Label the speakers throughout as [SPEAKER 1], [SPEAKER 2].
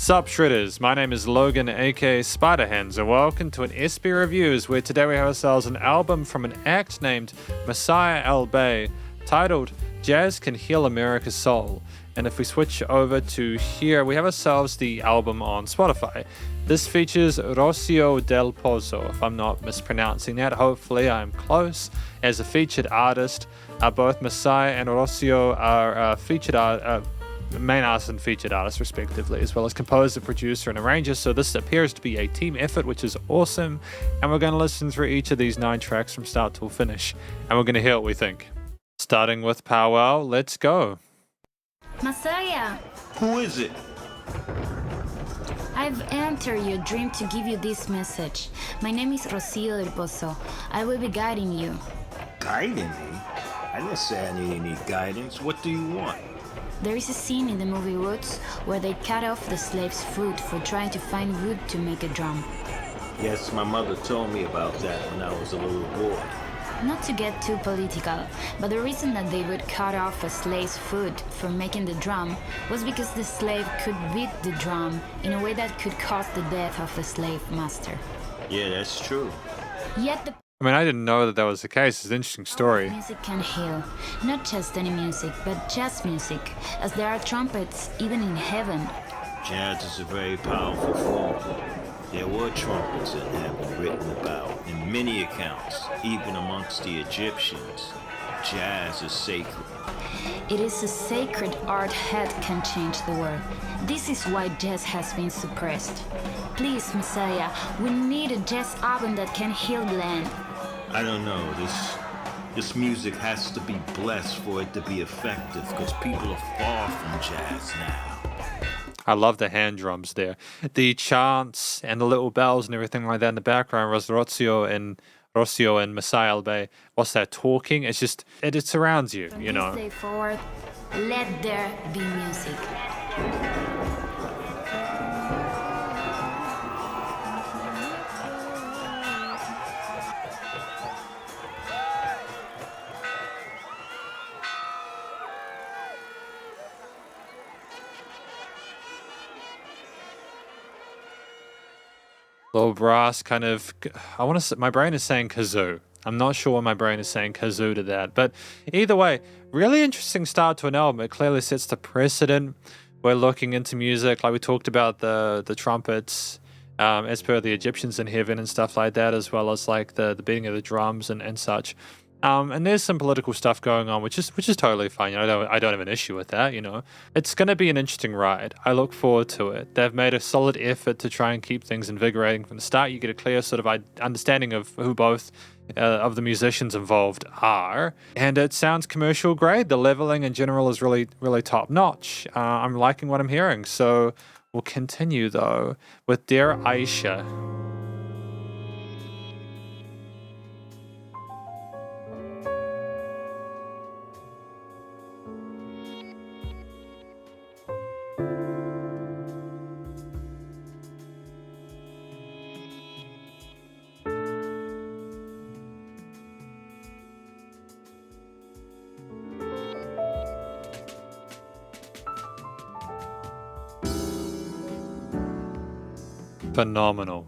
[SPEAKER 1] Sup Shredders, my name is Logan aka Spiderhands, and welcome to an SB Reviews, where today we have ourselves an album from an act named Messiah'el Bey titled Jazz Can Heal America's Soul. And if we switch over to here, we have ourselves the album on Spotify. This features Rocio Del Pozo, if I'm not mispronouncing that. Hopefully I'm close. As a featured artist, both Messiah and Rocio are main artist and featured artist respectively, as well as composer, producer, and arranger. So this appears to be a team effort, which is awesome. And we're going to listen through each of these 9 tracks from start to finish, and we're going to hear what we think. Starting with Pow Wow, let's go.
[SPEAKER 2] Messiah,
[SPEAKER 3] Who is it?
[SPEAKER 2] I've entered your dream to give you this message. My name is Rocio Del Pozo. I will be guiding you.
[SPEAKER 3] Guiding me? I didn't say I need any guidance. What do you want?
[SPEAKER 2] There is a scene in the movie Roots where they cut off the slave's foot for trying to find wood to make a drum.
[SPEAKER 3] Yes, my mother told me about that when I was a little boy.
[SPEAKER 2] Not to get too political, but the reason that they would cut off a slave's foot for making the drum was because the slave could beat the drum in a way that could cause the death of the slave master.
[SPEAKER 3] Yeah, that's true.
[SPEAKER 2] Yet
[SPEAKER 1] I didn't know that was the case. It's an interesting story.
[SPEAKER 2] music can heal. Not just any music, but jazz music, as there are trumpets even in heaven.
[SPEAKER 3] Jazz is a very powerful form. There were trumpets that have been written about in many accounts, even amongst the Egyptians. Jazz is sacred.
[SPEAKER 2] It is a sacred art that can change the world. This is why jazz has been suppressed. Please, Messiah, we need a jazz album that can heal the land.
[SPEAKER 3] I don't know, this music has to be blessed for it to be effective, because people are far from jazz now.
[SPEAKER 1] I love the hand drums there. The chants and the little bells and everything like that in the background was Rocio and Messiah'el Bey. What's that talking? It's just, it surrounds you, you know.
[SPEAKER 2] From this day forward, let there be music.
[SPEAKER 1] Little brass kind of, I want to say, my brain is saying kazoo. I'm not sure why my brain is saying kazoo to that. But either way, really interesting start to an album. It clearly sets the precedent. We're looking into music, like we talked about the trumpets, as per the Egyptians in heaven and stuff like that, as well as like the beating of the drums and such. And there's some political stuff going on, which is totally fine. You know, I don't have an issue with that. You know, it's going to be an interesting ride. I look forward to it. They've made a solid effort to try and keep things invigorating from the start. You get a clear sort of understanding of who both of the musicians involved are, and it sounds commercial grade. The leveling in general is really, really top notch. I'm liking what I'm hearing. So we'll continue though with Dear Aisha. Phenomenal.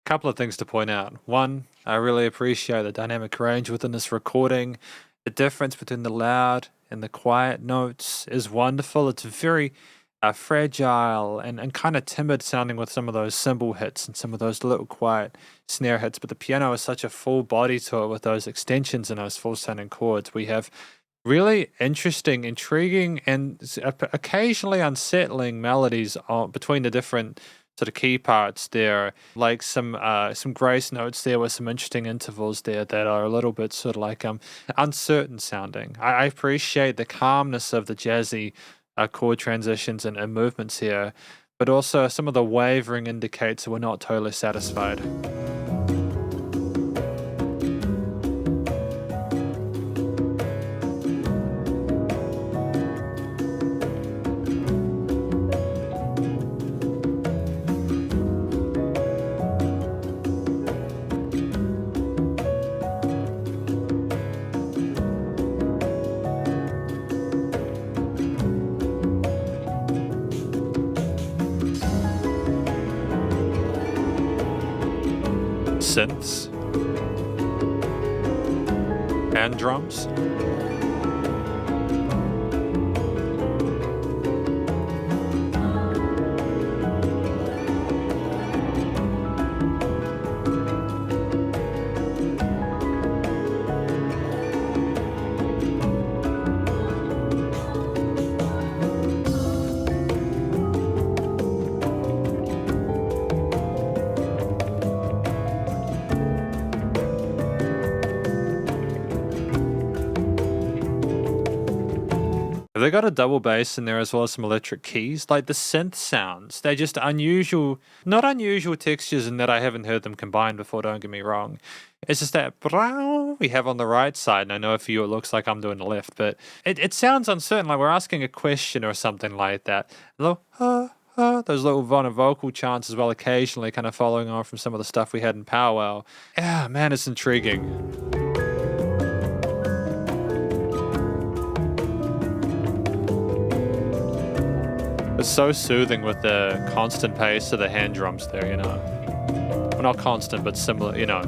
[SPEAKER 1] Couple of things to point out. One, I really appreciate the dynamic range within this recording. The difference between the loud and the quiet notes is wonderful. It's very fragile and kind of timid sounding with some of those cymbal hits and some of those little quiet snare hits. But the piano has such a full body to it with those extensions and those full sounding chords. We have Really interesting, intriguing, and occasionally unsettling melodies between the different sort of key parts there. Like some grace notes there with some interesting intervals there that are a little bit sort of like uncertain sounding. I appreciate the calmness of the jazzy chord transitions and movements here, but also some of the wavering indicates that we're not totally satisfied. Synths and drums. They got a double bass in there as well as some electric keys. Like the synth sounds, they're just unusual, not unusual textures in that I haven't heard them combined before, don't get me wrong. It's just that brow we have on the right side, and I know for you it looks like I'm doing the left, but it sounds uncertain, like we're asking a question or something like that. Those little vocal chants as well, occasionally kind of following on from some of the stuff we had in Pow Wow. Yeah, man, it's intriguing. It's so soothing with the constant pace of the hand drums there, you know. Well, not constant, but similar, you know.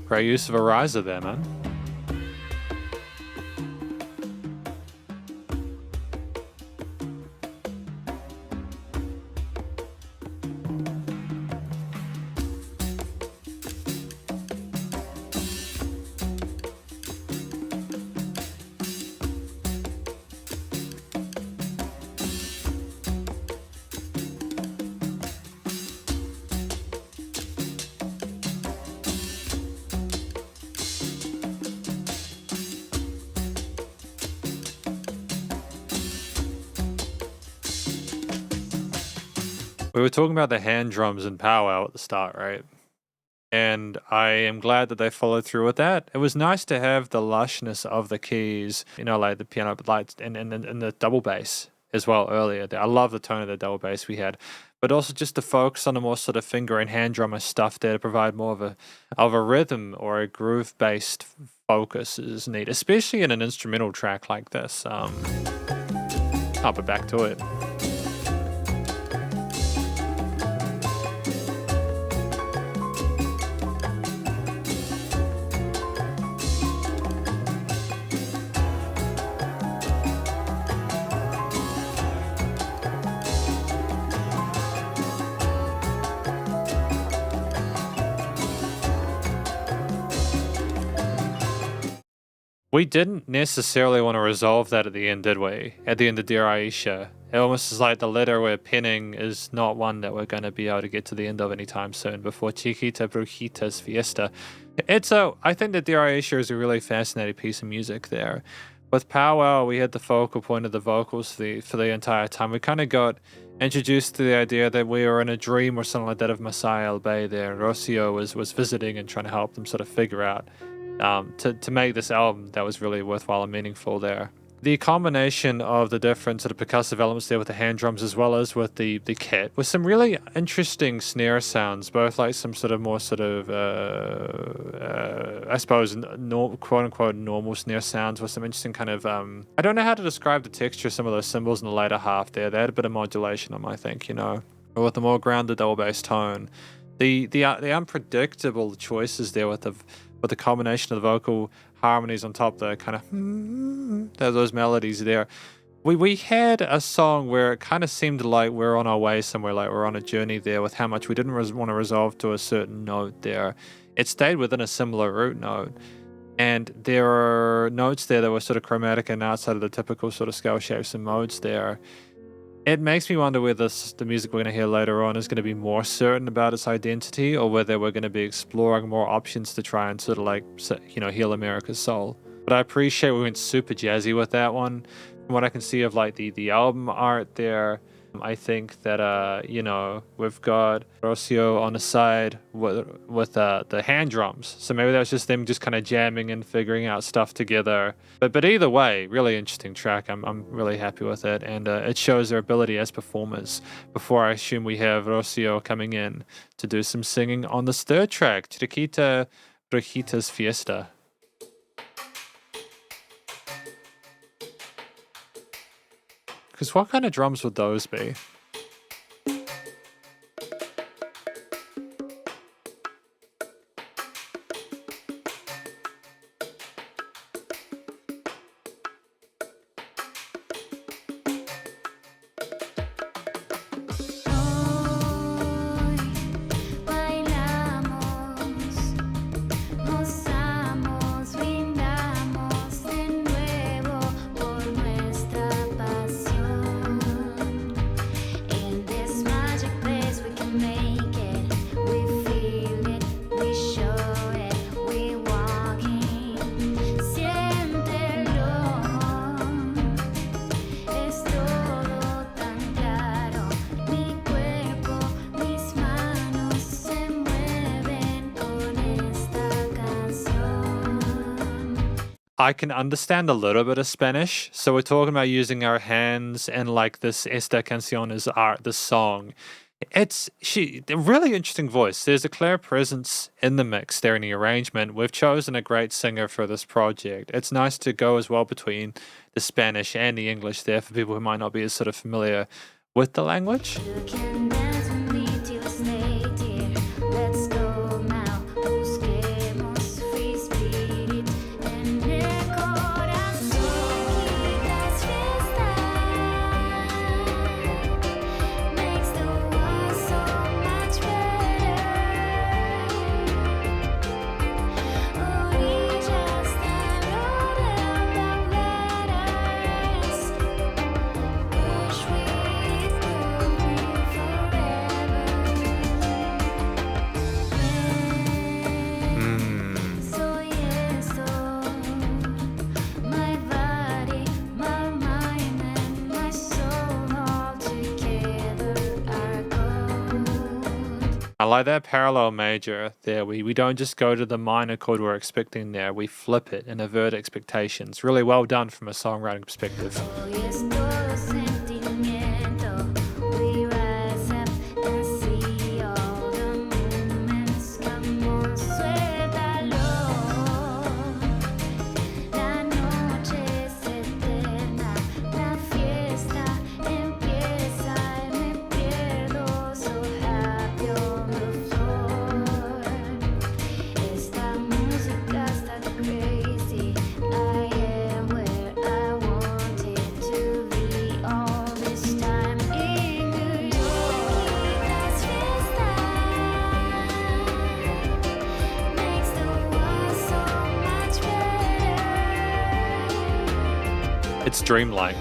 [SPEAKER 1] Great use of a riser there, man. We were talking about the hand drums and Pow Wow at the start, right? And I am glad that they followed through with that. It was nice to have the lushness of the keys, you know, like the piano lights and the double bass as well earlier. I love the tone of the double bass we had, but also just to focus on the more sort of finger and hand drummer stuff there to provide more of a rhythm or a groove based focus is neat, especially in an instrumental track like this. But back to it. We didn't necessarily want to resolve that at the end, did we? At the end of Dear Aisha. It almost is like the letter we're penning is not one that we're going to be able to get to the end of anytime soon before Chiquita Brujita's Fiesta. I think that Dear Aisha is a really fascinating piece of music there. With Pow Wow, we had the focal point of the vocals for the entire time. We kind of got introduced to the idea that we were in a dream or something like that of Messiah'el Bey there. Rocio was visiting and trying to help them sort of figure out to make this album that was really worthwhile and meaningful there. The combination of the different sort of percussive elements there with the hand drums as well as with the kit with some really interesting snare sounds, both like some sort of more sort of I suppose quote unquote normal snare sounds with some interesting kind of I don't know how to describe the texture of some of those cymbals in the later half there. They had a bit of modulation on them, I think, you know, but with the more grounded double bass tone. The unpredictable choices there with the combination of the vocal harmonies on top, the kind of those melodies there. We had a song where it kind of seemed like we're on our way somewhere, like we're on a journey there with how much we didn't want to resolve to a certain note there. It stayed within a similar root note, and there are notes there that were sort of chromatic and outside of the typical sort of scale shapes and modes there. It makes me wonder whether the music we're going to hear later on is going to be more certain about its identity, or whether we're going to be exploring more options to try and sort of like, you know, heal America's soul. But I appreciate we went super jazzy with that one. From what I can see of like the album art there, I think that, you know, we've got Rocio on the side with the hand drums. So maybe that was just them just kind of jamming and figuring out stuff together. But either way, really interesting track. I'm really happy with it. And it shows their ability as performers. Before I assume we have Rocio coming in to do some singing on this third track, Chiquita, Brujita's Fiesta. Because what kind of drums would those be? I can understand a little bit of Spanish, so we're talking about using our hands and like this Esta Canción is art, this song. A really interesting voice. There's a clear presence in the mix there in the arrangement. We've chosen a great singer for this project. It's nice to go as well between the Spanish and the English there for people who might not be as sort of familiar with the language. I like that parallel major there. We don't just go to the minor chord we're expecting there. We flip it and avert expectations. Really well done from a songwriting perspective. It's dreamlike.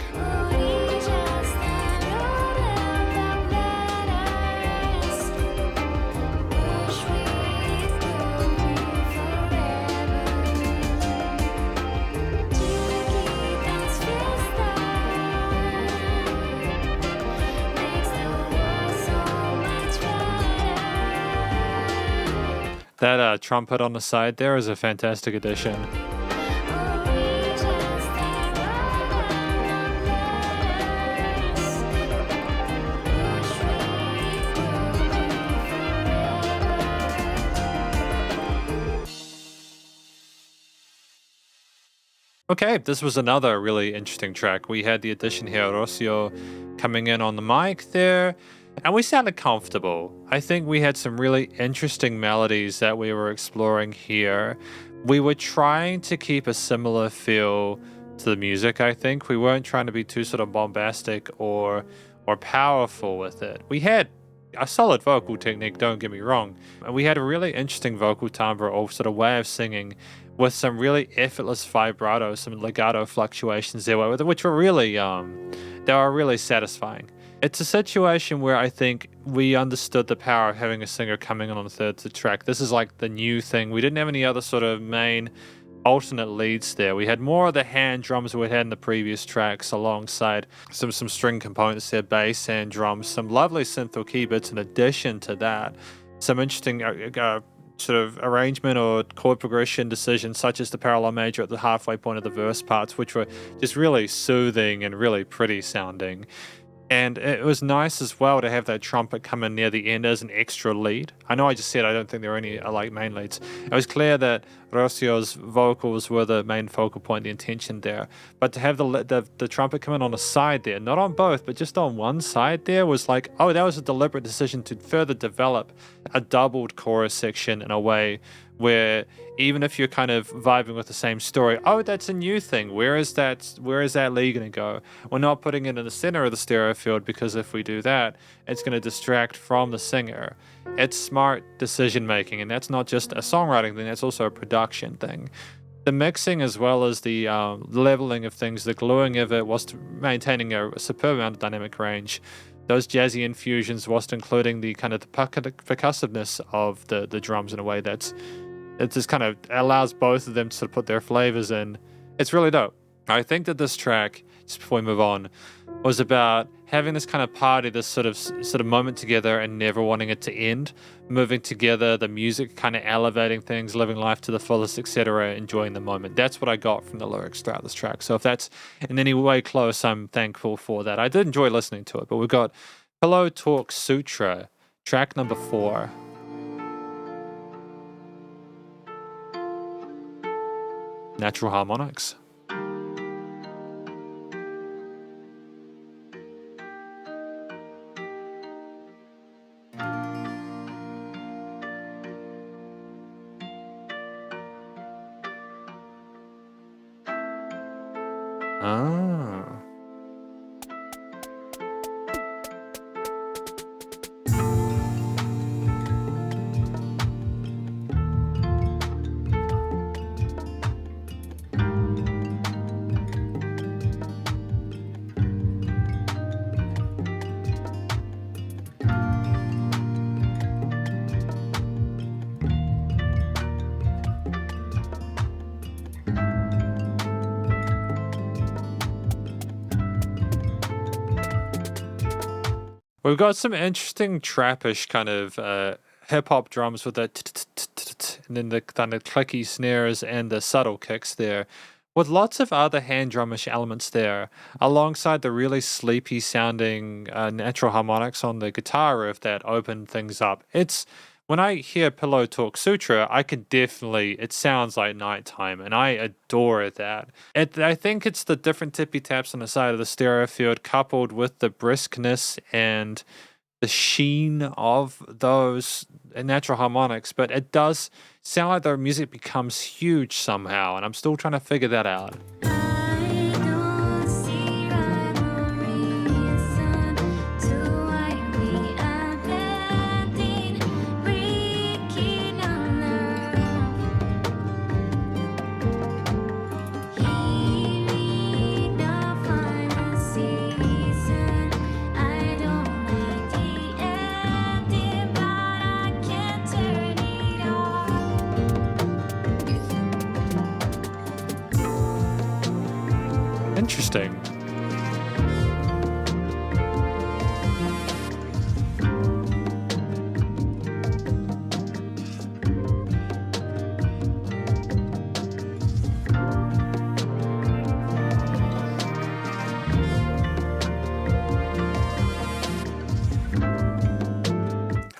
[SPEAKER 1] That trumpet on the side there is a fantastic addition. Okay, this was another really interesting track. We had the addition here, Rocio coming in on the mic there, and we sounded comfortable. I think we had some really interesting melodies that we were exploring here. We were trying to keep a similar feel to the music, I think. We weren't trying to be too sort of bombastic or powerful with it. We had a solid vocal technique, don't get me wrong. And we had a really interesting vocal timbre or sort of way of singing with some really effortless vibrato, some legato fluctuations there, which were really, they were really satisfying. It's a situation where I think we understood the power of having a singer coming in on the third track. This is like the new thing. We didn't have any other sort of main alternate leads there. We had more of the hand drums we had in the previous tracks alongside some string components there, bass and drums, some lovely synth or key bits in addition to that. Some interesting sort of arrangement or chord progression decisions such as the parallel major at the halfway point of the verse parts, which were just really soothing and really pretty sounding. And it was nice as well to have that trumpet come in near the end as an extra lead. I know I just said I don't think there were any like main leads. It was clear that Rocio's vocals were the main focal point, the intention there. But to have the trumpet come in on a side there, not on both, but just on one side there, was like, oh, that was a deliberate decision to further develop a doubled chorus section in a way where even if you're kind of vibing with the same story, oh, that's a new thing. Where is that lead going to go? We're not putting it in the center of the stereo field, because if we do that, it's going to distract from the singer. It's smart decision making, and that's not just a songwriting thing, that's also a production thing. The mixing as well as the leveling of things, the gluing of it, whilst maintaining a superb amount of dynamic range. Those jazzy infusions, whilst including the kind of the percussiveness of the drums in a way that it just kind of allows both of them to sort of put their flavors in. It's really dope. I think that this track, just before we move on, was about having this kind of party, this sort of moment together and never wanting it to end, moving together, the music kind of elevating things, living life to the fullest, etc., enjoying the moment. That's what I got from the lyrics throughout this track. So if that's in any way close, I'm thankful for that. I did enjoy listening to it, but we've got Pillow Talk Sutra, track number 4. Natural harmonics. We've got some interesting trappish kind of hip-hop drums with that and then the kind of clicky snares and the subtle kicks there, with lots of other hand drumish elements there, alongside the really sleepy sounding natural harmonics on the guitar riff that open things up. When I hear Pillow Talk Sutra, I can definitely, it sounds like nighttime, and I adore that. I think it's the different tippy taps on the side of the stereo field coupled with the briskness and the sheen of those natural harmonics, but it does sound like the music becomes huge somehow, and I'm still trying to figure that out.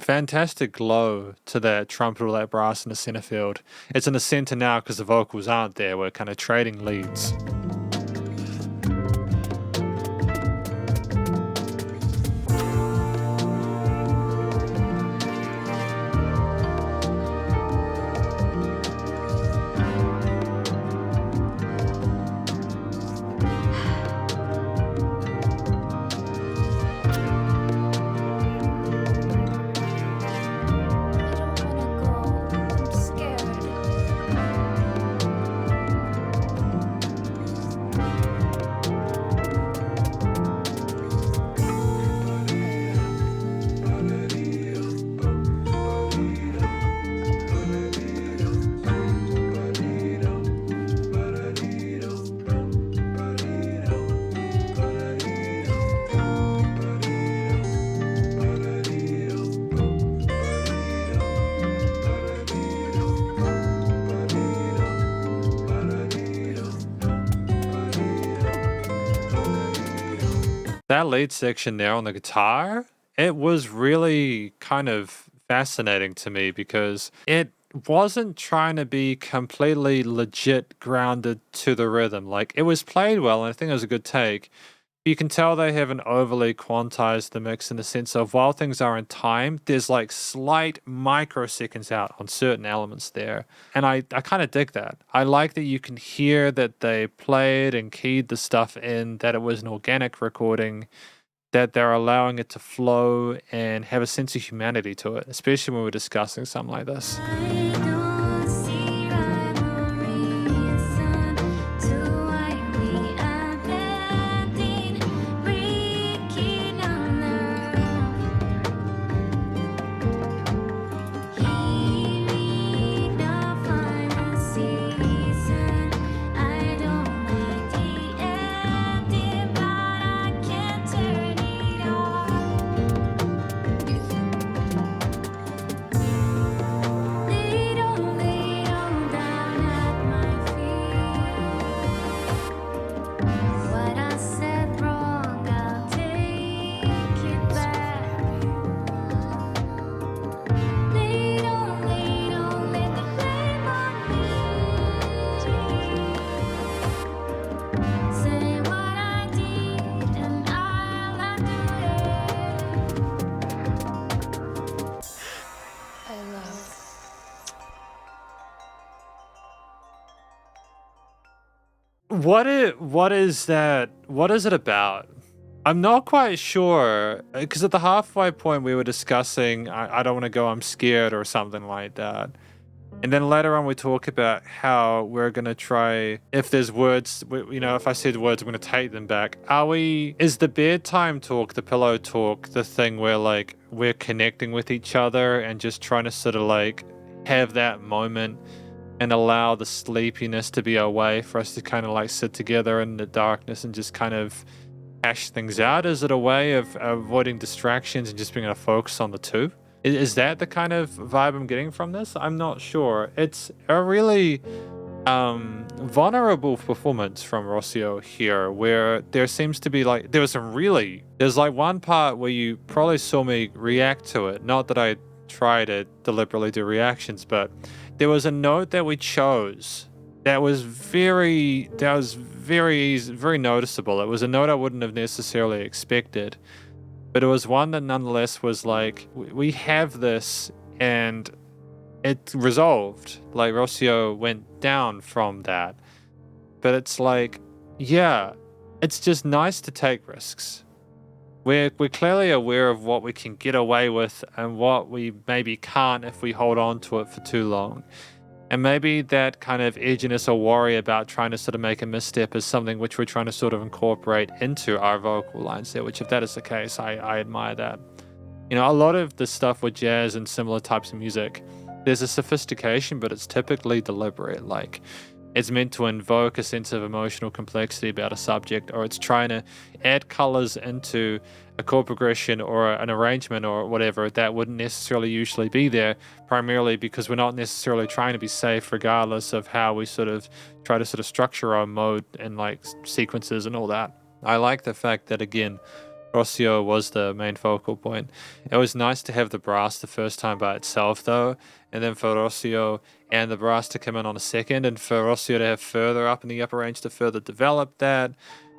[SPEAKER 1] Fantastic glow to that trumpet or that brass in the center field. It's in the center now because the vocals aren't there. We're kind of trading leads. That lead section there on the guitar, it was really kind of fascinating to me because it wasn't trying to be completely legit grounded to the rhythm. Like, it was played well, and I think it was a good take. You can tell they haven't overly quantized the mix in the sense of while things are in time, there's like slight microseconds out on certain elements there. And I kind of dig that. I like that you can hear that they played and keyed the stuff in, that it was an organic recording, that they're allowing it to flow and have a sense of humanity to it, especially when we're discussing something like this. What is that? What is it about? I'm not quite sure, because at the halfway point we were discussing, I don't want to go, I'm scared or something like that. And then later on we talk about how we're going to try, if there's words, if I said words, I'm going to take them back. Is the bedtime talk, the pillow talk, the thing where like we're connecting with each other and just trying to sort of like have that moment and allow the sleepiness to be a way for us to kind of like sit together in the darkness and just kind of hash things out? Is it a way of avoiding distractions and just being able to focus on the two? Is that the kind of vibe I'm getting from this? I'm not sure. It's a really vulnerable performance from Rocio here, where there seems to be like, there's like one part where you probably saw me react to it. Not that I try to deliberately do reactions, but there was a note that we chose that was very noticeable. It was a note I wouldn't have necessarily expected, but it was one that nonetheless was like, we have this, and it resolved. Like, Rocio went down from that. But it's like, yeah, it's just nice to take risks. We're clearly aware of what we can get away with and what we maybe can't if we hold on to it for too long. And maybe that kind of edginess or worry about trying to sort of make a misstep is something which we're trying to sort of incorporate into our vocal lines there, which if that is the case, I admire that. You know, a lot of the stuff with jazz and similar types of music, there's a sophistication, but it's typically deliberate. Like, it's meant to invoke a sense of emotional complexity about a subject, or it's trying to add colors into a chord progression or an arrangement or whatever that wouldn't necessarily usually be there, primarily because we're not necessarily trying to be safe regardless of how we sort of try to sort of structure our mode and like sequences and all that. I like the fact that, again, Rocio was the main focal point. It was nice to have the brass the first time by itself, though, and then for Rocio and the brass to come in on a second, and for Rocio to have further up in the upper range to further develop that.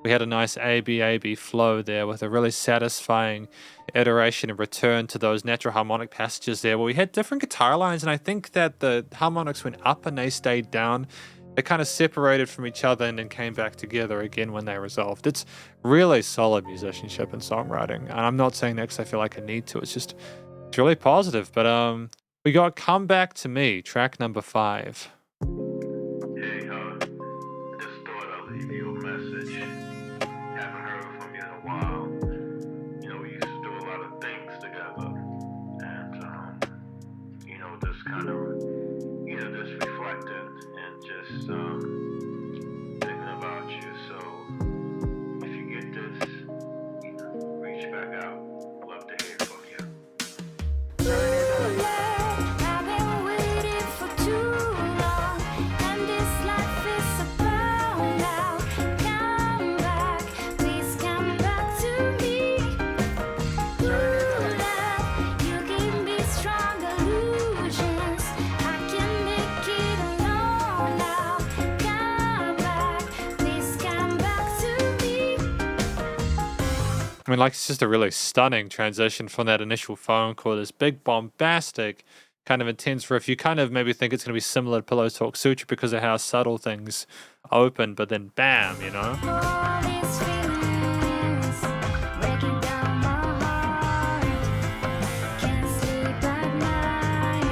[SPEAKER 1] We had a nice A-B flow there with a really satisfying iteration and return to those natural harmonic passages there where we had different guitar lines, and I think that the harmonics went up and they stayed down. They kind of separated from each other and then came back together again when they resolved. It's really solid musicianship and songwriting. And I'm not saying that because I feel like I need to. It's really positive. But we got Come Back to Me, track number 5.
[SPEAKER 4] Hey, I just thought I'd leave you a message. Haven't heard from you in a while. You know, we used to do a lot of things together. And, just kind of, just reflecting and just thinking about you. So if you get this, reach back out. Love to hear from you.
[SPEAKER 5] I've been waiting for too long, and this life is about now. Come back, please come back to me. Ooh, love, you give me strong illusions. I can make it alone now. Come back, please come back to me.
[SPEAKER 1] I mean, like, it's just a really stunning transition from that initial phone call, this big bombastic kind of intense riff. You kind of maybe think it's going to be similar to Pillow Talk Sutra because of how subtle things open, but then bam,
[SPEAKER 5] All these feelings breaking down my heart. Can't sleep at night.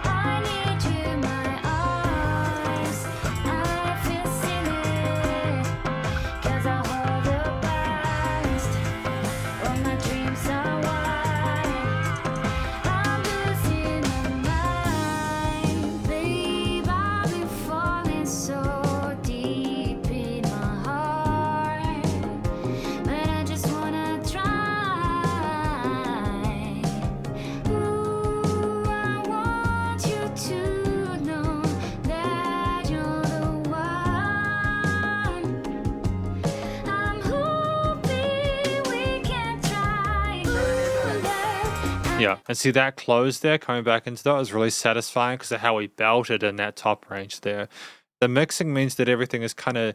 [SPEAKER 5] I need you in my arms. I feel silly 'cause I hold the past. All my dreams are wild. I'm losing my mind, babe. I've been falling so deep in my heart, but I just wanna try. Ooh, I want you to know that you're the one. I'm hoping we can try. Ooh, love.
[SPEAKER 1] yeah. And see that close there coming back into that was really satisfying because of how we belted in that top range there. The mixing means that everything is kind of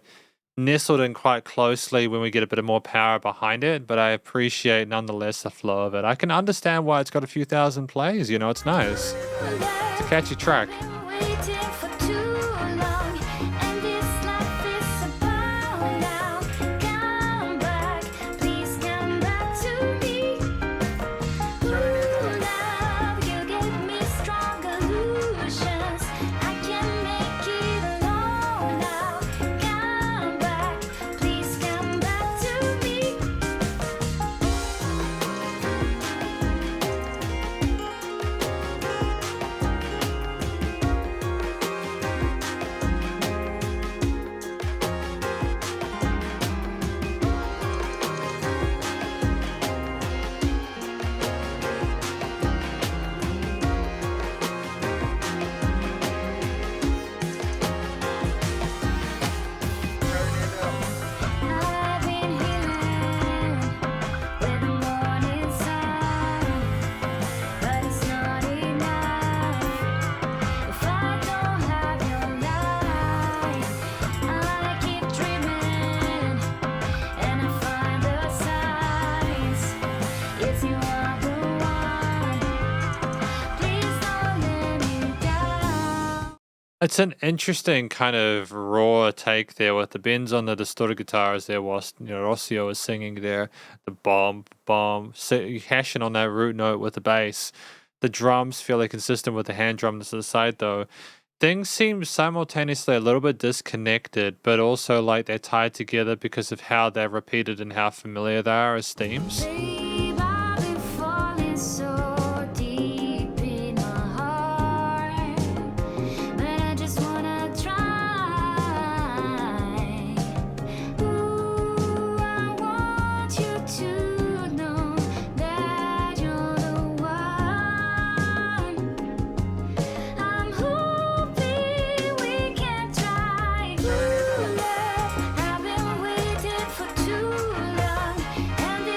[SPEAKER 1] nestled in quite closely when we get a bit of more power behind it, but I appreciate nonetheless the flow of it. I can understand why it's got a few thousand plays, it's nice. It's a catchy track.
[SPEAKER 5] Been waiting for too long, and this life is about now. Come back, please come back to me. Ooh, love, you give me strong illusions. I can make it alone now. Come back, please come back to me. I've been healing with the morning sun, but it's not enough if I don't have your light. I keep dreaming and I find the signs. If you are the one, please don't let me down.
[SPEAKER 1] It's an interesting kind of raw take there with the bends on the distorted guitars there whilst Rocio is singing there, the bomb, hashing on that root note with the bass. The drums fairly consistent with the hand drums to the side though. Things seem simultaneously a little bit disconnected, but also like they're tied together because of how they're repeated and how familiar they are as themes.
[SPEAKER 5] Babe, I've been falling so deep in my heart, but I just wanna try. Ooh, I want you to know that you're the one. I'm hoping we can try. Ooh, love, I've been waiting for too long, and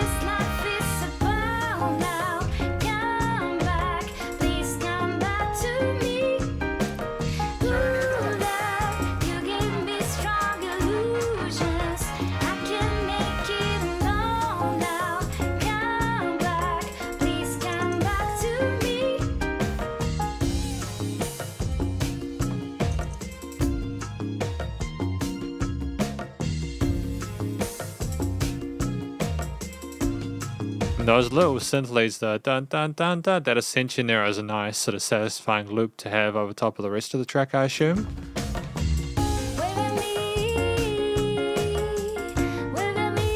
[SPEAKER 1] And those little synth leads, the dun dun dun dun, that ascension there is a nice sort of satisfying loop to have over top of the rest of the track, I assume.
[SPEAKER 5] Vuelve a mí, vuelve a mí.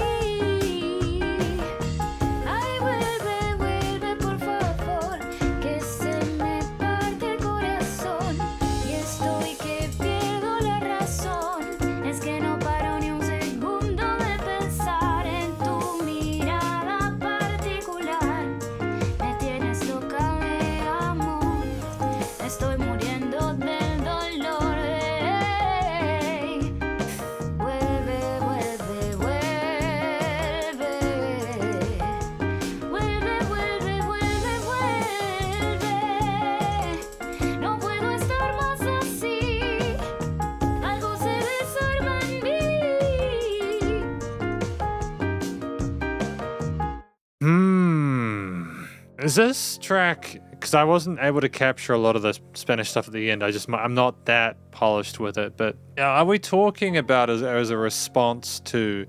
[SPEAKER 5] Ay, vuelve, vuelve por favor, que se me parte el corazón y estoy que pierdo la razón. Es que no paro ni un segundo de pensar en tu mirada particular. Me tienes loca de amor, estoy muriendo del dolor. Ey. Vuelve, vuelve, vuelve. Vuelve, vuelve, vuelve, vuelve. No puedo estar más así. Algo se desarma en mí.
[SPEAKER 1] Is this track, because I wasn't able to capture a lot of the Spanish stuff at the end, I'm not that polished with it, but are we talking about as a response to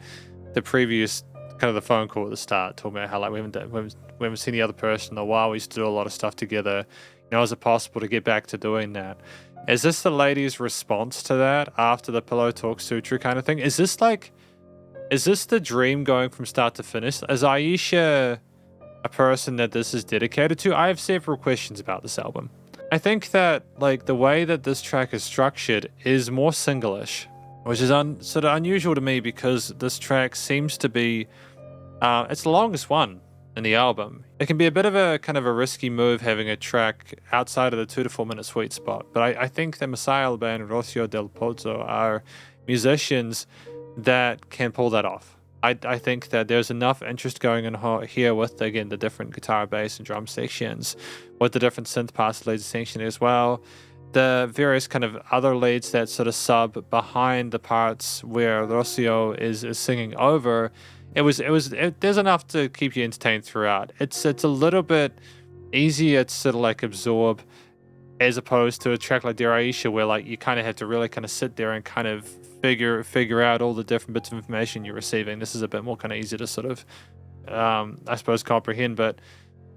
[SPEAKER 1] the previous kind of the phone call at the start, talking about how like we haven't seen the other person in a while, we used to do a lot of stuff together, is it possible to get back to doing that? Is this the lady's response to that after the Pillow Talk Sutra kind of thing? Is this the dream going from start to finish? Is Aisha a person that this is dedicated to? I have several questions about this album. I think that like the way that this track is structured is more single-ish, which is sort of unusual to me because this track seems to be it's the longest one in the album. It can be a bit of a kind of a risky move having a track outside of the 2 to 4 minute sweet spot, but I think that Messiah'el Bey and Rocio Del Pozo are musicians that can pull that off. I think that there's enough interest going on here with, again, the different guitar, bass, and drum sections, with the different synth parts, lead section as well, the various kind of other leads that sort of sub behind the parts where Rocio is singing over. There's enough to keep you entertained throughout. It's a little bit easier to sort of like absorb as opposed to a track like Dear Aisha, where like you kind of have to really kind of sit there and kind of figure out all the different bits of information you're receiving. This is a bit more kind of easy to sort of, I suppose, comprehend. But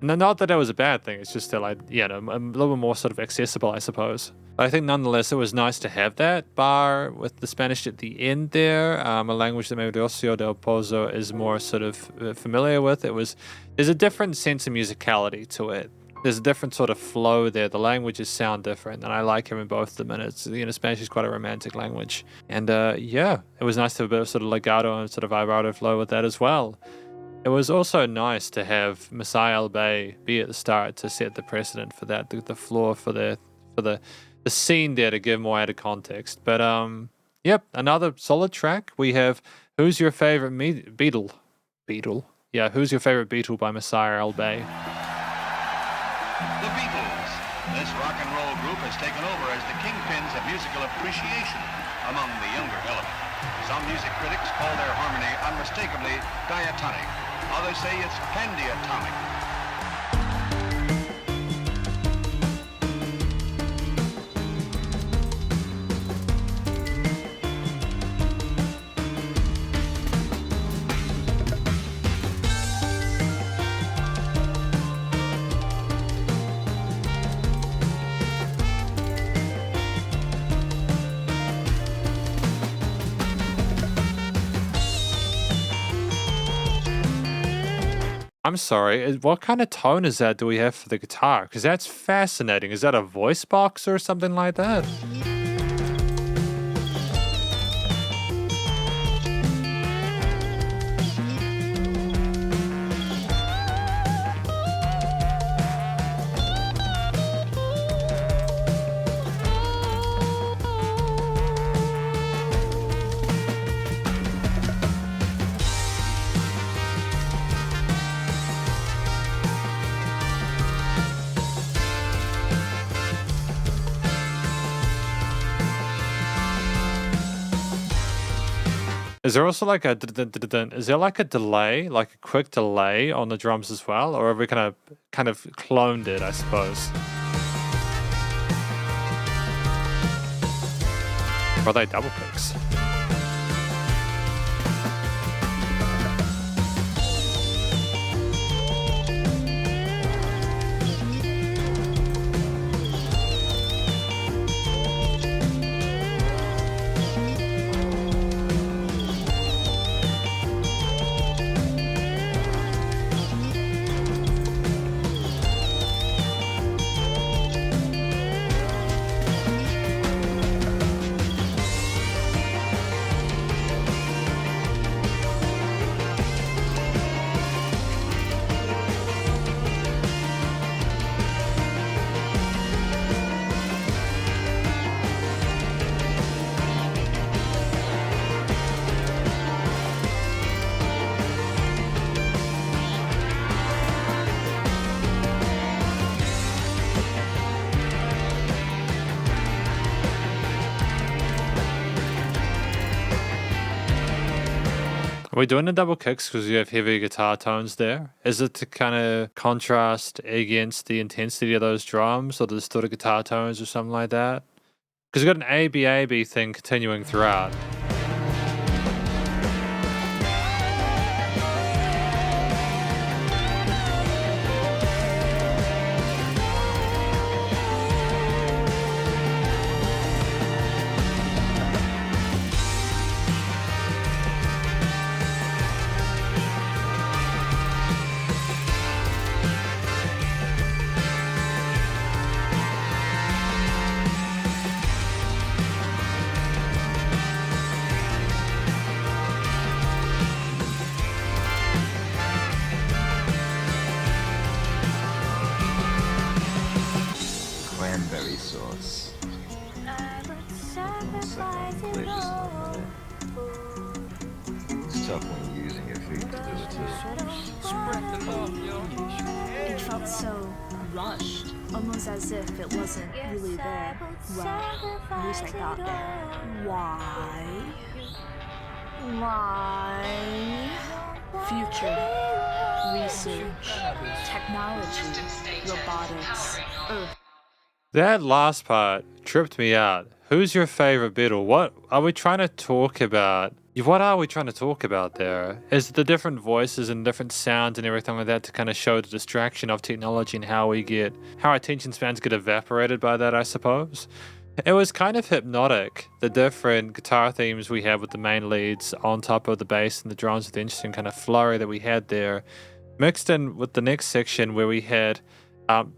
[SPEAKER 1] not that it was a bad thing. It's just that like, a little bit more sort of accessible, I suppose. But I think nonetheless, it was nice to have that bar with the Spanish at the end there, a language that maybe Rocio Del Pozo is more sort of familiar with. There's a different sense of musicality to it. There's a different sort of flow there. The languages sound different, and I like having both of them. And it's, Spanish is quite a romantic language. And it was nice to have a bit of sort of legato and sort of vibrato flow with that as well. It was also nice to have Messiah'el Bey be at the start to set the precedent for that, the floor for the scene there to give more added context. But another solid track. We have Who's Your Favorite Beatle? Beatle. Yeah, Who's Your Favorite Beatle by Messiah'el Bey.
[SPEAKER 6] The Beatles. This rock and roll group has taken over as the kingpins of musical appreciation among the younger element. Some music critics call their harmony unmistakably diatonic. Others say it's pandiatonic.
[SPEAKER 1] I'm sorry, what kind of tone is that do we have for the guitar? Because that's fascinating. Is that a voice box or something like that? Is there also like is there like a delay, like a quick delay on the drums as well? Or have we kind of cloned it, I suppose? Or are they double kicks? we doing the double kicks because you have heavy guitar tones there? Is it to kind of contrast against the intensity of those drums or the distorted guitar tones or something like that? Because we've got an ABAB thing continuing throughout.
[SPEAKER 7] Cranberry sauce. It's tough when you're using your feet to do it too.
[SPEAKER 8] It felt so rushed, almost as if it wasn't really there. Well, at least I thought there. Why? Future, research, technology, robotics, Earth.
[SPEAKER 1] That last part tripped me out. Who's your favorite Beatle? What are we trying to talk about? What are we trying to talk about there? Is it the different voices and different sounds and everything like that to kind of show the distraction of technology and how our attention spans get evaporated by that, I suppose? It was kind of hypnotic, the different guitar themes we have with the main leads on top of the bass and the drums with the interesting kind of flurry that we had there, mixed in with the next section where we had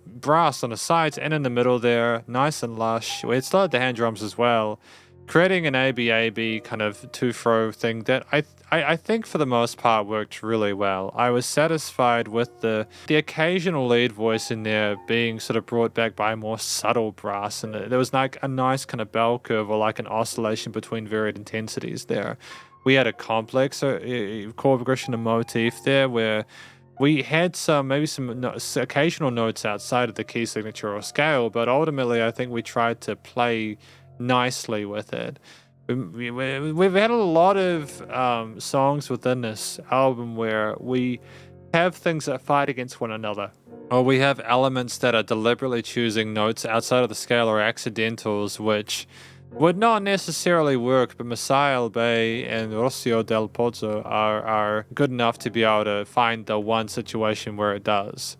[SPEAKER 1] brass on the sides and in the middle there, nice and lush. We had still had the hand drums as well, creating an ABAB kind of two-throw thing that I think for the most part worked really well. I was satisfied with the occasional lead voice in there being sort of brought back by more subtle brass, and there was like a nice kind of bell curve or like an oscillation between varied intensities there. We had a complex chord progression and motif there where we had some occasional notes outside of the key signature or scale, but ultimately I think we tried to play nicely with it. We've had a lot of songs within this album where we have things that fight against one another, or we have elements that are deliberately choosing notes outside of the scale or accidentals which would not necessarily work, but Messiah'el Bey and Rocio Del Pozo are good enough to be able to find the one situation where it does.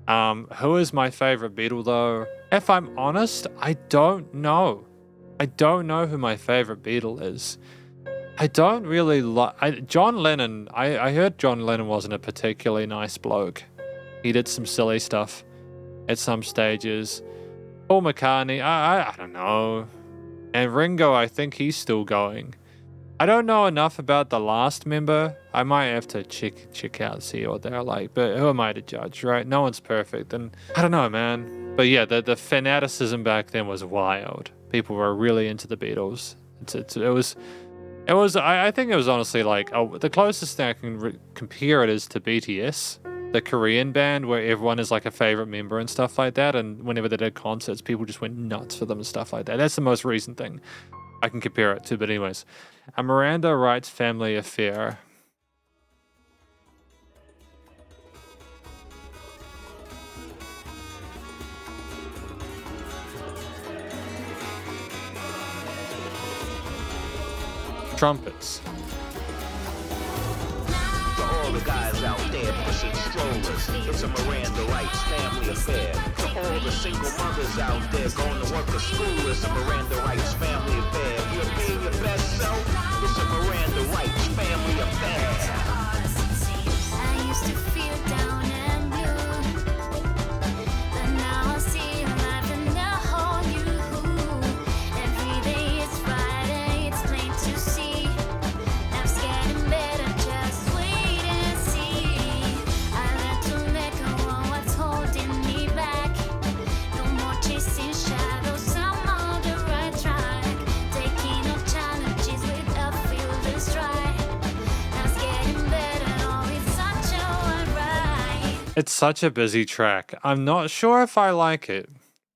[SPEAKER 1] Who is my favorite Beatle though? If I'm honest, I don't know. I don't know who my favorite Beatle is. I don't really like John Lennon. I heard John Lennon wasn't a particularly nice bloke. He did some silly stuff at some stages. Paul McCartney, I don't know. And Ringo, I think he's still going. I don't know enough about the last member. I might have to check out, see what they're like. But who am I to judge, right? No one's perfect. And I don't know, man. But yeah, the fanaticism back then was wild. People were really into the Beatles. It was. I think it was honestly like the closest thing I can compare it is to BTS, the Korean band where everyone is like a favorite member and stuff like that. And whenever they did concerts, people just went nuts for them and stuff like that. That's the most recent thing I can compare it to. But anyways, a Miranda writes Family Affair. Trumpets.
[SPEAKER 9] To all the guys out there pushing strollers, it's a Miranda Rights family affair. To all the single mothers out there going to work or school, it's a Miranda Rights family affair. If you're being your best self, it's a Miranda Rights family affair.
[SPEAKER 5] I used to feel down and blue, but now I see life in a whole new. Every day is Friday, it's plain to see. Life's getting better, just wait and see. I learned to let go of what's holding me back. No more chasing shadows, I'm on the right track. Taking on challenges with a fearless stride. Life's getting better, oh, it's such a wide ride.
[SPEAKER 1] It's such a busy track. I'm not sure if I like it.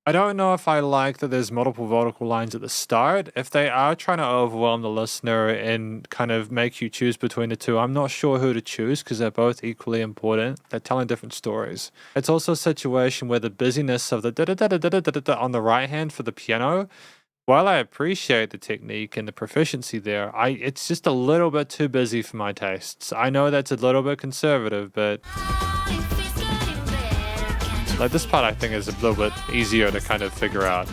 [SPEAKER 1] I don't know if I like that there's multiple vocal lines at the start. If they are trying to overwhelm the listener and kind of make you choose between the two, I'm not sure who to choose because they're both equally important. They're telling different stories. It's also a situation where the busyness of the da-da-da-da-da-da-da on the right hand for the piano, while I appreciate the technique and the proficiency there, it's just a little bit too busy for my tastes. I know that's a little bit conservative, but like this part I think is a little bit easier to kind of figure out.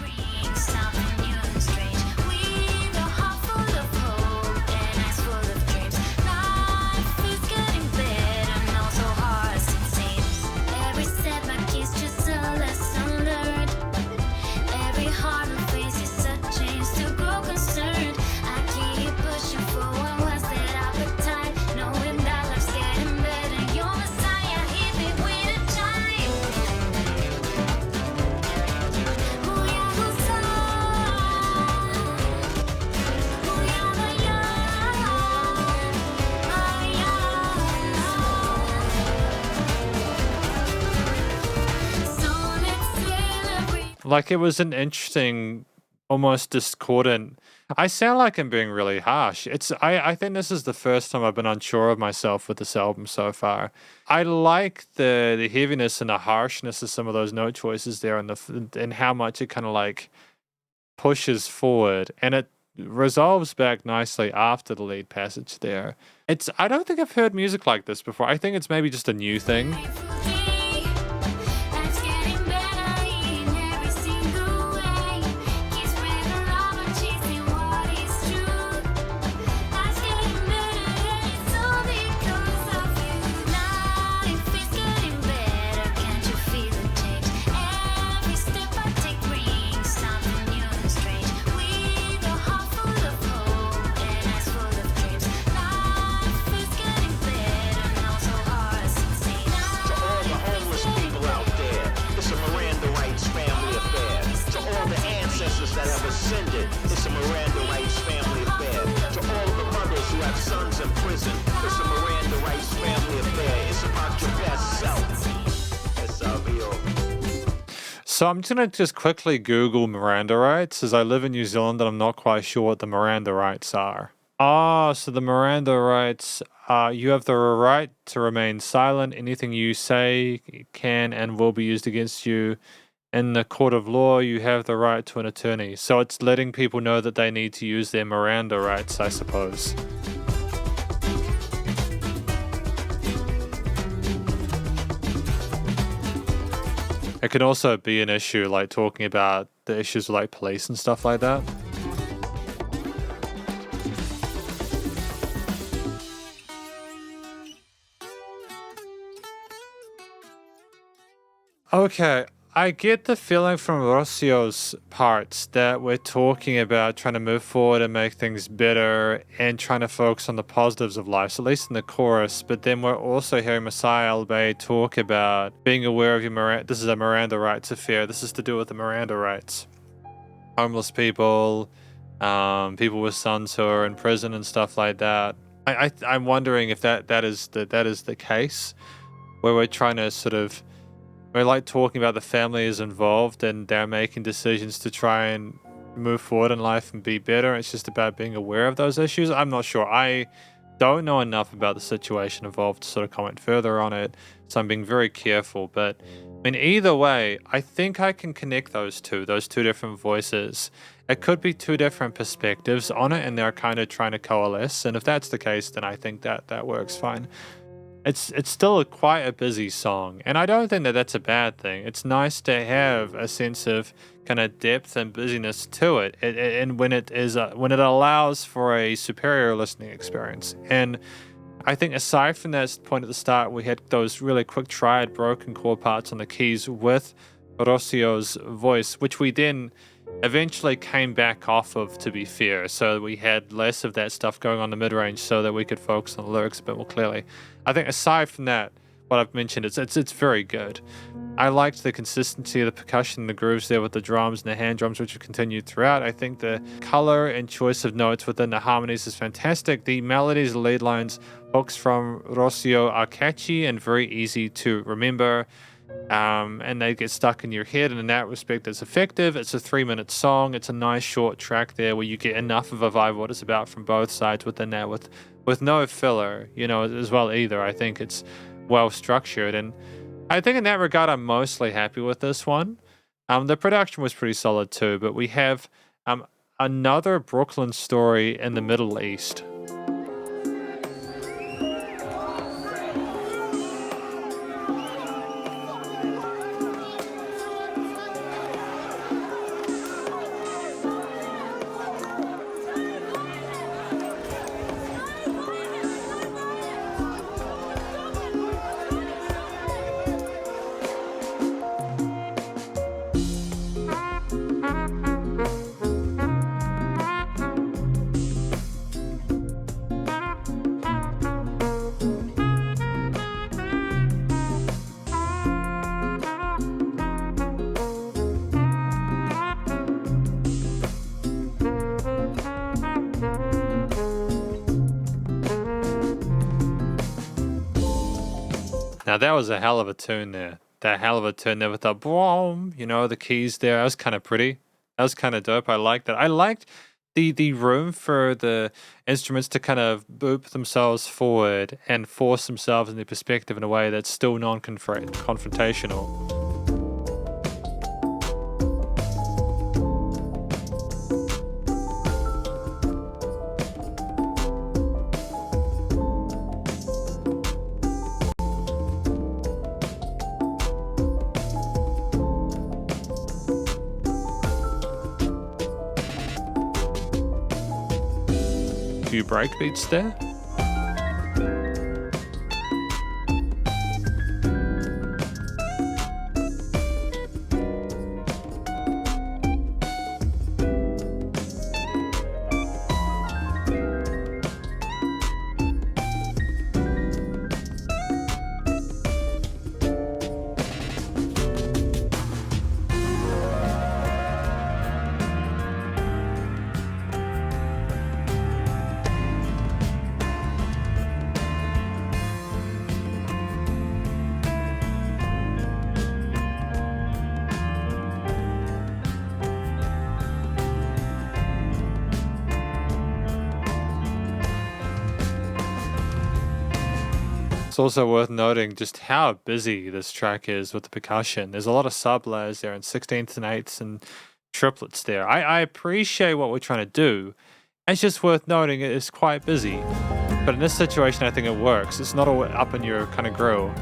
[SPEAKER 1] Like it was an interesting, almost discordant. I sound like I'm being really harsh. I think this is the first time I've been unsure of myself with this album so far. I like the heaviness and the harshness of some of those note choices there and how much it kind of like pushes forward and it resolves back nicely after the lead passage there. I don't think I've heard music like this before. I think it's maybe just a new thing.
[SPEAKER 9] That have ascended. It's a Miranda Rights family affair. To all the mothers who have sons in prison, it's a Miranda Rights family affair. It's about your best self. It's real.
[SPEAKER 1] So I'm going to just quickly Google Miranda rights as I live in New Zealand and I'm not quite sure what the Miranda rights are. So the Miranda rights, you have the right to remain silent. Anything you say can and will be used against you. In the court of law, you have the right to an attorney. So it's letting people know that they need to use their Miranda rights, I suppose. It can also be an issue, like talking about the issues with like police and stuff like that. Okay. I get the feeling from Rocio's parts that we're talking about trying to move forward and make things better and trying to focus on the positives of life, so at least in the chorus. But then we're also hearing Messiah'el Bey talk about being aware of your this is a Miranda rights affair. This is to do with the Miranda rights. Homeless people, people with sons who are in prison and stuff like that. I'm wondering if that is the case, where we're trying to sort of. We're like talking about the families involved and they're making decisions to try and move forward in life and be better. It's just about being aware of those issues. I'm not sure. I don't know enough about the situation involved to sort of comment further on it. So I'm being very careful. But I mean, either way, I think I can connect those two different voices. It could be two different perspectives on it and they're kind of trying to coalesce. And if that's the case, then I think that works fine. It's still quite a busy song, and I don't think that's a bad thing. It's nice to have a sense of kind of depth and busyness to it, and when it allows for a superior listening experience. And I think aside from that point at the start, we had those really quick triad broken chord parts on the keys with Rocio's voice, which we then eventually came back off of, to be fair. So we had less of that stuff going on the mid-range so that we could focus on the lyrics a bit more clearly. I think aside from that, what I've mentioned, it's very good. I liked the consistency of the percussion and the grooves there with the drums and the hand drums, which have continued throughout. I think the color and choice of notes within the harmonies is fantastic. The melodies, lead lines, hooks from Rocio are catchy and very easy to remember. and they get stuck in your head, and in that respect it's effective. It's a 3-minute song. It's a nice short track there where you get enough of a vibe of what it's about from both sides within that, with no filler, as well either. I think it's well structured, and I think in that regard I'm mostly happy with this one. The production was pretty solid too, but we have another Brooklyn story in the Middle East. Now that was a hell of a tune there. That hell of a tune there with the boom, the keys there. That was kind of pretty. That was kind of dope. I liked that. I liked the room for the instruments to kind of boop themselves forward and force themselves into perspective in a way that's still non-confrontational. Few breakbeats there. It's also worth noting just how busy this track is with the percussion. There's a lot of sub layers there and 16ths and 8ths and triplets there. I appreciate what we're trying to do. It's just worth noting it is quite busy. But in this situation, I think it works. It's not all up in your kind of grill.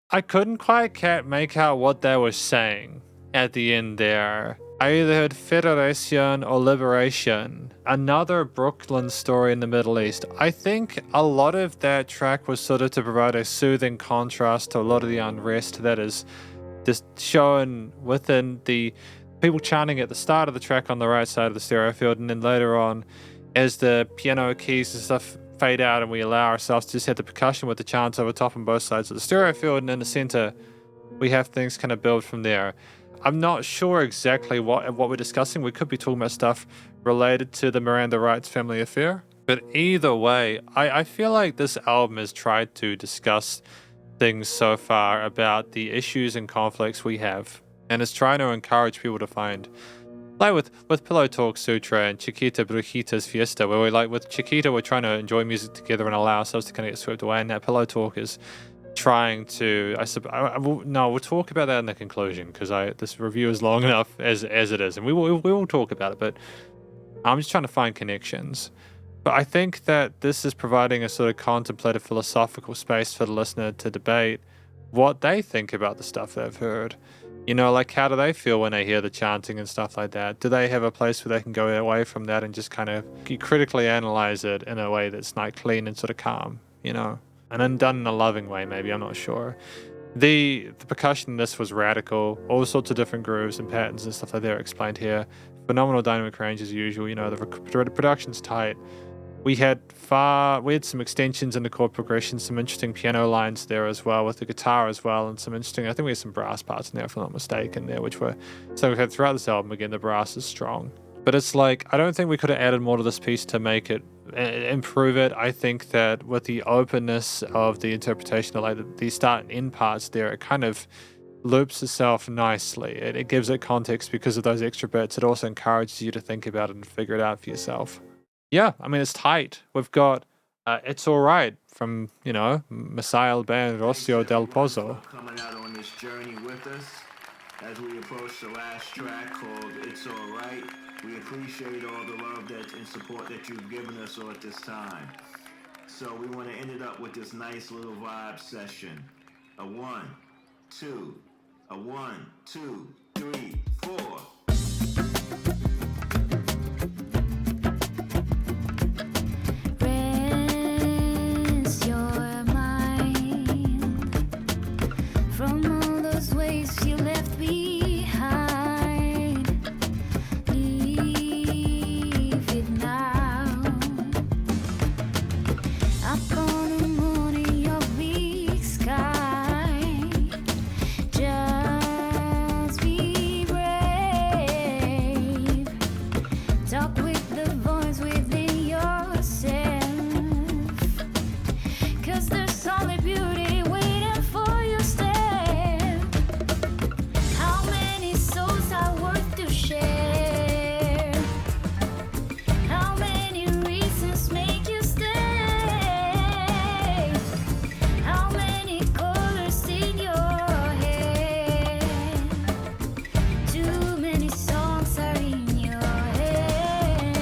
[SPEAKER 1] I couldn't quite make out what they were saying at the end there. I either heard Federation or Liberation, another Brooklyn story in the Middle East. I think a lot of that track was sort of to provide a soothing contrast to a lot of the unrest that is just shown within the people chanting at the start of the track on the right side of the stereo field, and then later on, as the piano keys and stuff fade out and we allow ourselves to just have the percussion with the chants over top on both sides of the stereo field, and in the center, we have things kind of build from there. I'm not sure exactly what we're discussing. We could be talking about stuff related to the Miranda Wright's family affair. But either way, I feel like this album has tried to discuss things so far about the issues and conflicts we have. And it's trying to encourage people to find, like with Pillow Talk Sutra and Chiquita Brujita's Fiesta, where with Chiquita, we're trying to enjoy music together and allow ourselves to kind of get swept away. And that Pillow Talk is trying to, we'll talk about that in the conclusion, because this review is long enough as it is, and we will talk about it, but I'm just trying to find connections. But I think that this is providing a sort of contemplative philosophical space for the listener to debate what they think about the stuff they've heard. You know, like, how do they feel when they hear the chanting and stuff like that? Do they have a place where they can go away from that and just kind of critically analyze it in a way that's not clean and sort of calm, you know? And then done in a loving way, maybe, I'm not sure. The percussion in this was radical, all sorts of different grooves and patterns and stuff like that are explained here. Phenomenal dynamic range as usual, you know, the production's tight. We had some extensions in the chord progression, some interesting piano lines there as well, with the guitar as well, and some interesting, I think we had some brass parts in there, if I'm not mistaken, there, so we've had throughout this album, again, the brass is strong. But it's like, I don't think we could have added more to this piece to make it, improve it. I think that with the openness of the interpretation of like the start and end parts there, it kind of loops itself nicely. It gives it context because of those extra bits. It also encourages you to think about it and figure it out for yourself. Yeah, I mean, it's tight. We've got It's Alright from, you know, Messiah'el Bey and Rocio Del Pozo.
[SPEAKER 3] Coming out on this journey with us as we approach the last track called It's Alright. We appreciate all the love and support that you've given us all at this time. So we want to end it up with this nice little vibe session. A 1, 2, a 1, 2, 3, 4.
[SPEAKER 5] Rest your mind from all those ways you left behind. Leave it now. Up on the moon in your big sky. Just be brave. Talk with the voice within yourself. 'Cause there's solid beauty waiting for your step. How many souls are worth to share? How many reasons make you stay? How many colors in your head? Too many songs are in your head.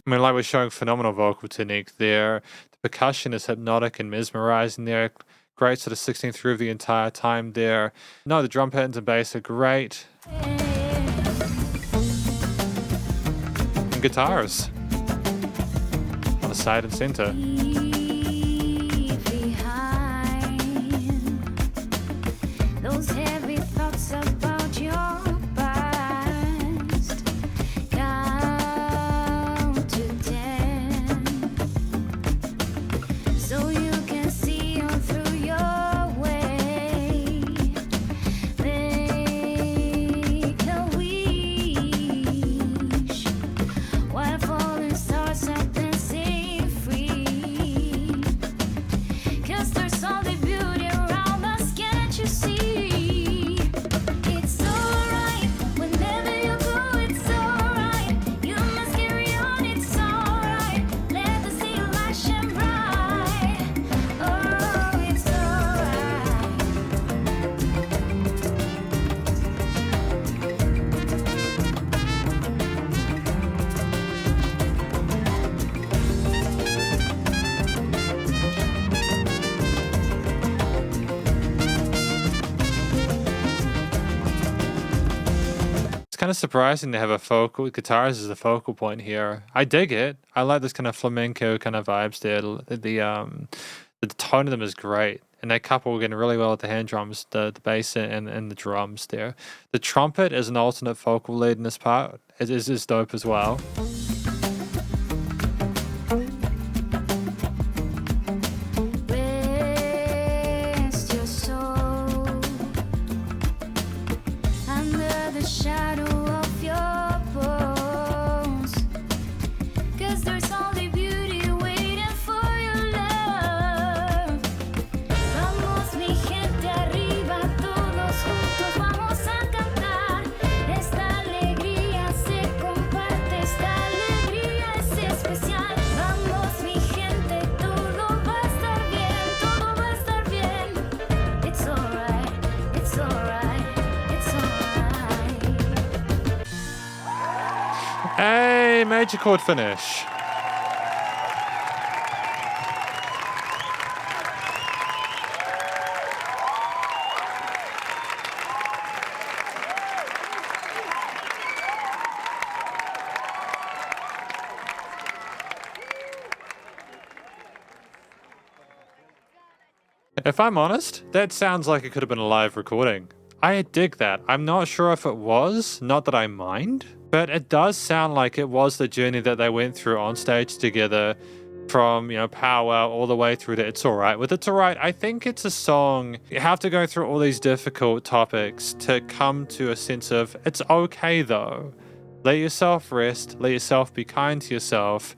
[SPEAKER 1] I mean, like, we're showing phenomenal vocal technique there. The percussion is hypnotic and mesmerizing there. Great sort of 16th groove the entire time there. No, the drum patterns and bass are great. And guitars on the side and center.
[SPEAKER 5] Leave behind those heavy thoughts about your past. Count to 10 so you can see on through your way. Make a wish while falling stars up and set free. 'Cause there's all the beauty around us, can't you see? It's alright, whenever you go, it's alright. You must carry on, it's alright. Let the sea light shine bright. Oh, it's alright.
[SPEAKER 1] kind of surprising to have a focal guitars as a focal point here. I dig it. I like this kind of flamenco kind of vibes there. The tone of them is great, and they couple again really well with the hand drums, the bass and the drums there. The trumpet is an alternate vocal lead in this part. It is dope as well.
[SPEAKER 5] Rest your soul under the shadow of your bones, 'cause there's only beauty waiting for your love. Vamos mi gente arriba, todos juntos vamos a cantar. Esta alegría se comparte, esta alegría es especial. Vamos mi gente, todo va a estar bien, todo va a estar bien. It's alright, it's alright, it's alright.
[SPEAKER 1] Hey, major chord finish. If I'm honest, that sounds like it could have been a live recording. I dig that. I'm not sure if it was, not that I mind, but it does sound like it was the journey that they went through on stage together from, Pow Wow all the way through to It's Alright. With It's Alright, I think it's a song, you have to go through all these difficult topics to come to a sense of, it's okay though. Let yourself rest, let yourself be kind to yourself.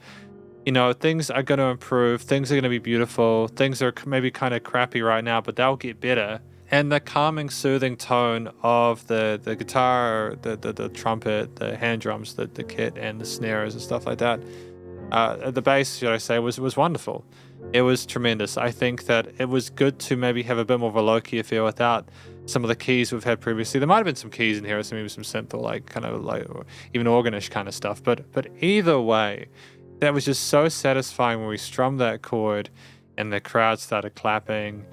[SPEAKER 1] Things are going to improve, things are going to be beautiful, things are maybe kind of crappy right now, but they'll get better. And the calming, soothing tone of the guitar, the trumpet, the hand drums, the kit, and the snares and stuff like that. The bass, should I say, was wonderful. It was tremendous. I think that it was good to maybe have a bit more of a low-key affair without some of the keys we've had previously. There might have been some keys in here, so maybe some synth or or even organish kind of stuff. But either way, that was just so satisfying when we strummed that chord and the crowd started clapping.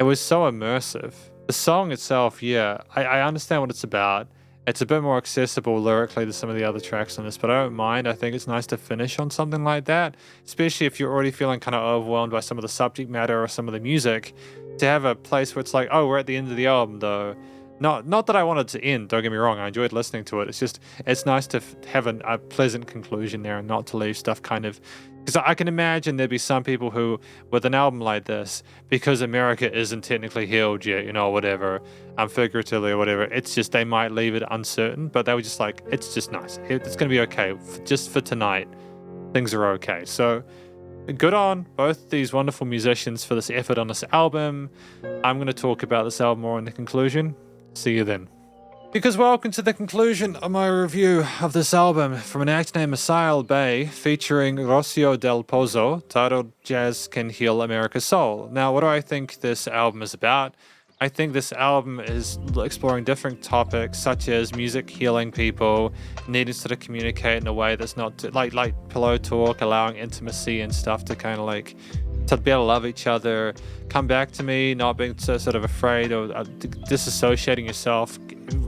[SPEAKER 1] It was so immersive. The song itself, yeah, I understand what it's about. It's a bit more accessible lyrically to some of the other tracks on this, but I don't mind. I think it's nice to finish on something like that, especially if you're already feeling kind of overwhelmed by some of the subject matter or some of the music, to have a place where it's like, oh, we're at the end of the album though. Not that I wanted to end, don't get me wrong, I enjoyed listening to it. It's just, it's nice to have a pleasant conclusion there and not to leave stuff kind of, because I can imagine there'd be some people who, with an album like this, because America isn't technically healed yet, whatever, figuratively or whatever, it's just, they might leave it uncertain, but they were just like, it's just nice. It's going to be okay. Just for tonight, things are okay. So, good on both these wonderful musicians for this effort on this album. I'm going to talk about this album more in the conclusion. See you then. Because welcome to the conclusion of my review of this album from an act named Messiah'el Bey featuring Rocio Del Pozo, titled Jazz Can Heal America's Soul. Now, what do I think this album is about? I think this album is exploring different topics such as music healing people, needing to sort of communicate in a way that's not like pillow talk, allowing intimacy and stuff to kind of like to be able to love each other, come back to me, not being so sort of afraid or disassociating yourself,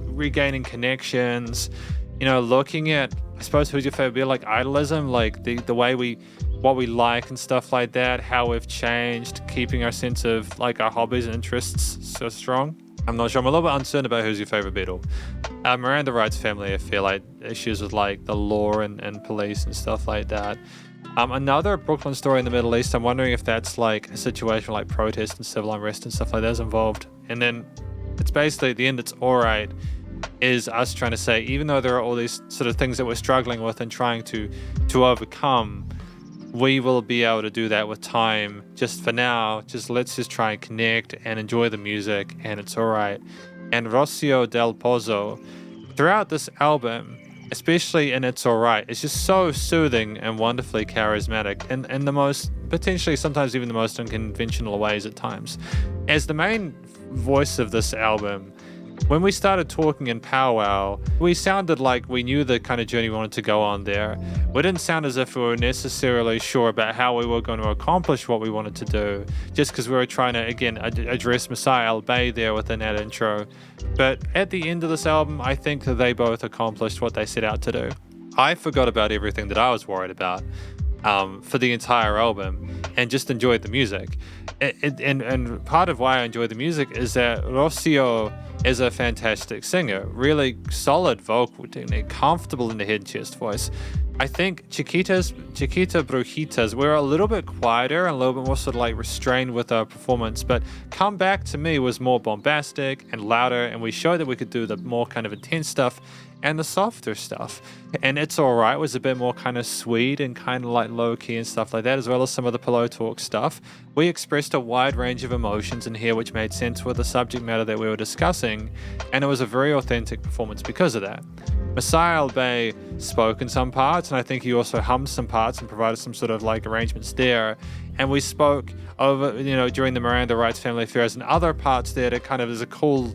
[SPEAKER 1] regaining connections, looking at, I suppose, who's your favorite Beatle, like idolism, like the way what we like and stuff like that, how we've changed, keeping our sense of like our hobbies and interests so strong. I'm not sure. I'm a little bit uncertain about who's your favorite Beatle. Miranda writes family affair, like issues with like the law and police and stuff like that. Another Brooklyn story in the Middle East, I'm wondering if that's like a situation like protest and civil unrest and stuff like that is involved. And then it's basically at the end, it's alright, is us trying to say, even though there are all these sort of things that we're struggling with and trying to overcome, we will be able to do that with time. Just for now, let's just try and connect and enjoy the music, and it's alright. And Rocio Del Pozo, throughout this album, especially in It's Alright, it's just so soothing and wonderfully charismatic in the most, potentially sometimes even the most unconventional ways at times. As the main voice of this album, When we started talking in Pow Wow, we sounded like we knew the kind of journey we wanted to go on there. We didn't sound as if we were necessarily sure about how we were going to accomplish what we wanted to do, just because we were trying to, again, address Messiah'el Bey there within that intro. But at the end of this album, I think that they both accomplished what they set out to do. I forgot about everything that I was worried about for the entire album and just enjoyed the music. And part of why I enjoy the music is that Rocio is a fantastic singer, really solid vocal technique, comfortable in the head and chest voice. I think Chiquita Brujitas were a little bit quieter and a little bit more sort of like restrained with our performance, but Come Back to Me was more bombastic and louder, and we showed that we could do the more kind of intense stuff and the softer stuff. And It's Alright was a bit more kind of sweet and kind of like low-key and stuff like that, as well as some of the pillow talk stuff. We expressed a wide range of emotions in here which made sense with the subject matter that we were discussing, and it was a very authentic performance because of that. Messiah'el Bey spoke in some parts, and I think he also hummed some parts and provided some sort of like arrangements there. And we spoke over, during the Miranda Rights Family Affairs and other parts there that kind of is a cool,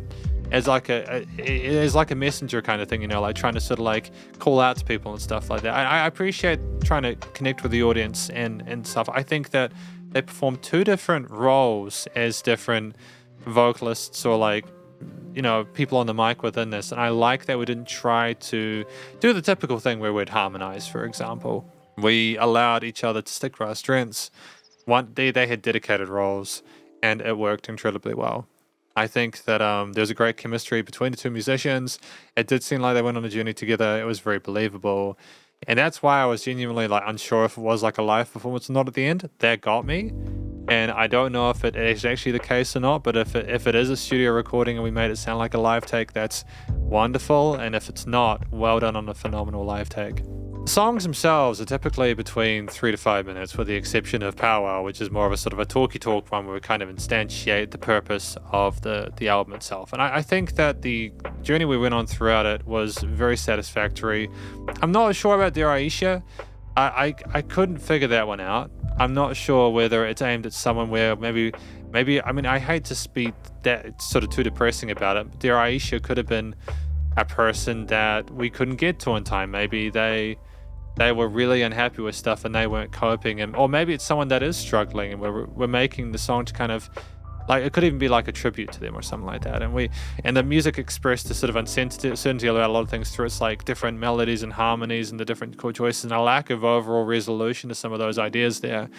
[SPEAKER 1] as like a messenger kind of thing, like trying to sort of like call out to people and stuff like that. I appreciate trying to connect with the audience and stuff. I think that they performed two different roles as different vocalists or like, people on the mic within this. And I like that we didn't try to do the typical thing where we'd harmonize, for example. We allowed each other to stick to our strengths. They had dedicated roles, and it worked incredibly well. I think that there's a great chemistry between the two musicians. It did seem like they went on a journey together. It was very believable. And that's why I was genuinely like unsure if it was like a live performance or not at the end. That got me. And I don't know if it is actually the case or not, but if it is a studio recording and we made it sound like a live take, that's wonderful. And if it's not, well done on a phenomenal live take. The songs themselves are typically between 3 to 5 minutes, with the exception of Pow Wow, which is more of a sort of a talky talk one where we kind of instantiate the purpose of the album itself. And I think that the journey we went on throughout it was very satisfactory. I'm not sure about Dear Aisha. I couldn't figure that one out. I'm not sure whether it's aimed at someone where maybe I mean, I hate to speak that sort of too depressing about it, but Dear Aisha could have been a person that we couldn't get to in time. Maybe they were really unhappy with stuff and they weren't coping, or maybe it's someone that is struggling and we're making the song to kind of like, it could even be like a tribute to them or something like that. And the music expressed the sort of uncertainty about a lot of things through its like different melodies and harmonies and the different chord choices and a lack of overall resolution to some of those ideas there.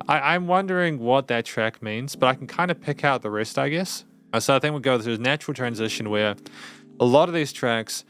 [SPEAKER 1] I'm wondering what that track means, but I can kind of pick out the rest, I guess. So I think we'll go through a natural transition where a lot of these tracks,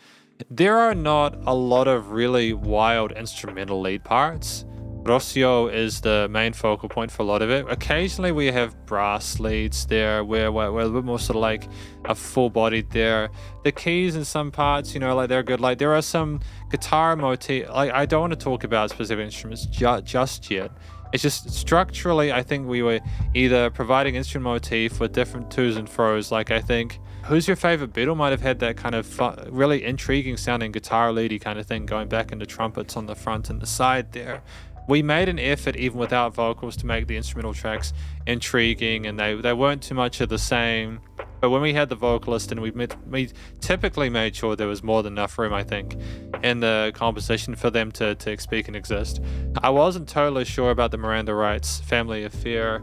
[SPEAKER 1] there are not a lot of really wild instrumental lead parts. Rocio is the main focal point for a lot of it. Occasionally we have brass leads there where we're a bit more sort of like a full-bodied there. The keys in some parts, like they're good. Like there are some guitar motif. Like I don't want to talk about specific instruments just yet. It's just structurally, I think we were either providing instrument motif with different twos and fros. Like I think Who's Your Favorite Beatle might have had that kind of really intriguing sounding guitar leady kind of thing going back into trumpets on the front and the side there. We made an effort, even without vocals, to make the instrumental tracks intriguing, and they weren't too much of the same. But when we had the vocalist, and we typically made sure there was more than enough room, I think, in the composition for them to speak and exist. I wasn't totally sure about the Miranda Rights Family Affair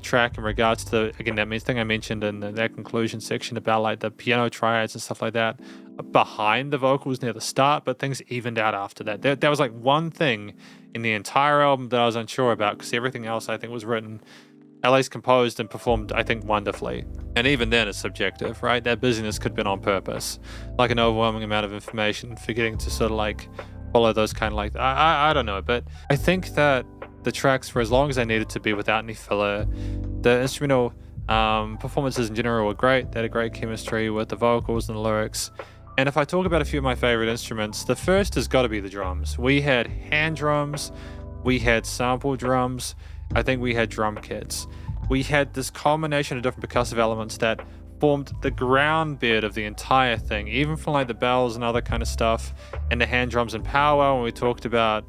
[SPEAKER 1] track in regards to, again, that thing I mentioned in that conclusion section about like the piano triads and stuff like that behind the vocals near the start, but things evened out after that. There was like one thing in the entire album that I was unsure about, because everything else I think was written, at least composed and performed, I think, wonderfully. And even then it's subjective, right? That busyness could have been on purpose, like an overwhelming amount of information, forgetting to sort of like follow those kind of like, I don't know, but I think that the tracks were as long as they needed to be without any filler. The instrumental performances in general were great. They had a great chemistry with the vocals and the lyrics. And if I talk about a few of my favorite instruments, the first has got to be the drums. We had hand drums, we had sample drums, I think we had drum kits. We had this combination of different percussive elements that formed the ground bed of the entire thing, even from like the bells and other kind of stuff, and the hand drums and Pow Wow, when we talked about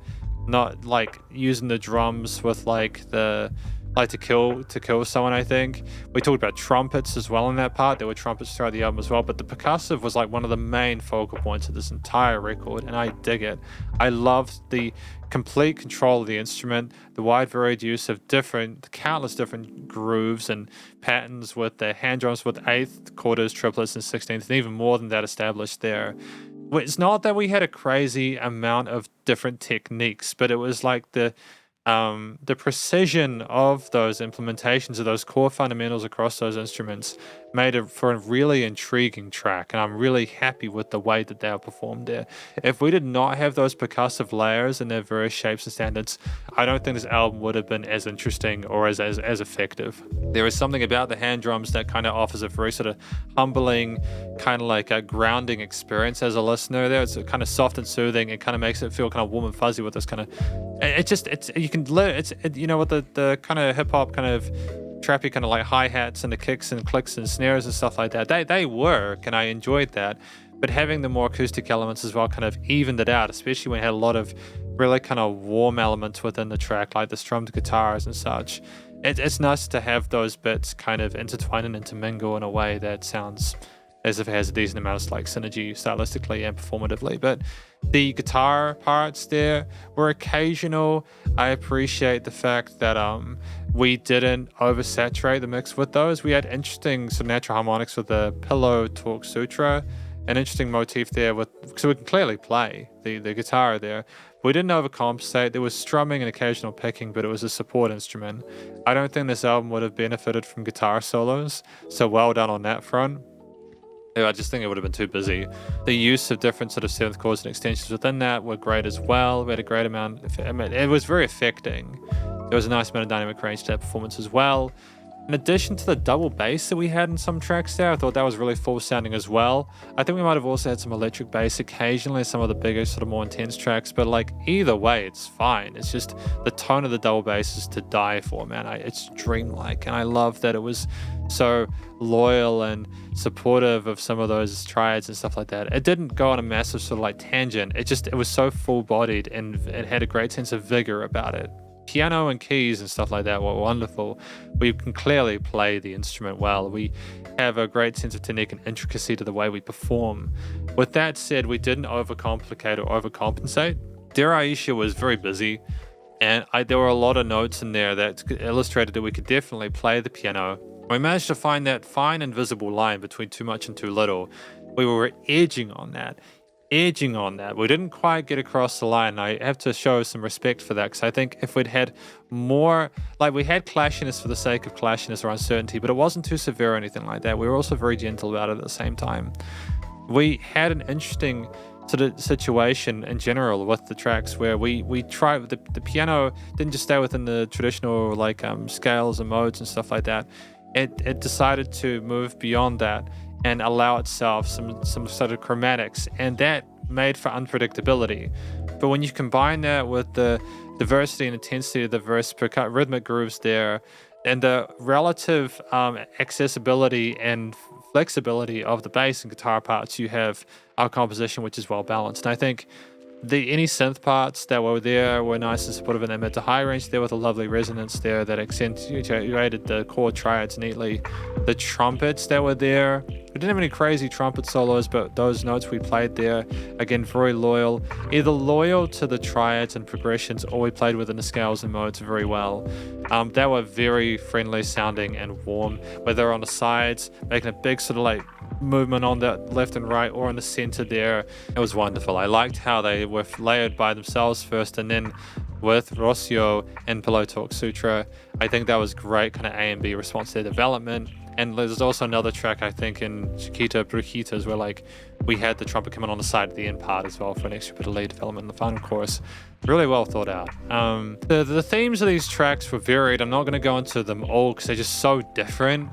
[SPEAKER 1] not like using the drums with like the like to kill someone. I think we talked about trumpets as well in that part. There were trumpets throughout the album as well, but the percussive was like one of the main focal points of this entire record, and I dig it. I loved the complete control of the instrument, the wide varied use of countless different grooves and patterns with the hand drums with eighth, quarters, triplets, and 16th, and even more than that established there. It's not that we had a crazy amount of different techniques, but it was like the precision of those implementations of those core fundamentals across those instruments made it for a really intriguing track, and I'm really happy with the way that they are performed there. If we did not have those percussive layers in their various shapes and standards, I don't think this album would have been as interesting or as effective. There is something about the hand drums that kind of offers a very sort of humbling, kind of like a grounding experience as a listener there. It's kind of soft and soothing. It kind of makes it feel kind of warm and fuzzy with this kind of, you know, with the kind of hip hop kind of trappy kind of like hi-hats and the kicks and clicks and snares and stuff like that, they work, and I enjoyed that. But having the more acoustic elements as well kind of evened it out, especially when it had a lot of really kind of warm elements within the track, like the strummed guitars and such. It's nice to have those bits kind of intertwine and intermingle in a way that sounds as if it has a decent amount of like synergy stylistically and performatively. But the guitar parts there were occasional. I appreciate the fact that we didn't oversaturate the mix with those. We had interesting sort of natural harmonics with the Pillow Talk Sutra, an interesting motif there so we can clearly play the guitar there. We didn't overcompensate. There was strumming and occasional picking, but it was a support instrument. I don't think this album would have benefited from guitar solos, so well done on that front. I just think it would have been too busy. The use of different sort of seventh chords and extensions within that were great as well. We had a great amount. It was very affecting. There was a nice amount of dynamic range to that performance as well. In addition to the double bass that we had in some tracks there, I thought that was really full sounding as well. I think we might have also had some electric bass occasionally in some of the bigger, sort of more intense tracks, but like either way, it's fine. It's just the tone of the double bass is to die for, man. It's dreamlike, and I love that it was so loyal and supportive of some of those triads and stuff like that. It didn't go on a massive sort of like tangent. It was so full-bodied, and it had a great sense of vigor about it. Piano and keys and stuff like that were wonderful. We can clearly play the instrument well. We have a great sense of technique and intricacy to the way we perform. With that said, we didn't overcomplicate or overcompensate. Dear Aisha was very busy, and there were a lot of notes in there that illustrated that we could definitely play the piano. We managed to find that fine invisible line between too much and too little. We were edging on that. We didn't quite get across the line. I have to show some respect for that, because I think if we'd had more, like we had clashiness for the sake of clashiness or uncertainty, but it wasn't too severe or anything like that. We were also very gentle about it at the same time. We had an interesting sort of situation in general with the tracks where we tried, the piano didn't just stay within the traditional like scales and modes and stuff like that. It decided to move beyond that and allow itself some sort of chromatics, and that made for unpredictability. But when you combine that with the diversity and intensity of the various rhythmic grooves there, and the relative accessibility and flexibility of the bass and guitar parts, you have our composition which is well balanced. And I think any synth parts that were there were nice and supportive in that mid to high range there, with a lovely resonance there that accentuated the chord triads neatly. The trumpets that were there, we didn't have any crazy trumpet solos, but those notes we played there, again, very loyal, either loyal to the triads and progressions, or we played within the scales and modes very well. They were very friendly sounding and warm, whether on the sides, making a big sort of like movement on the left and right, or in the center there. It was wonderful. I liked how they were layered by themselves first, and then with Rocio and Pillow Talk Sutra. I think that was great kind of A and B response to their development. And there's also another track, I think, in Chiquita, Brujita, where like we had the trumpet coming on the side of the end part as well for an extra bit of lead development in the final chorus. Really well thought out. The themes of these tracks were varied. I'm not going to go into them all because they're just so different.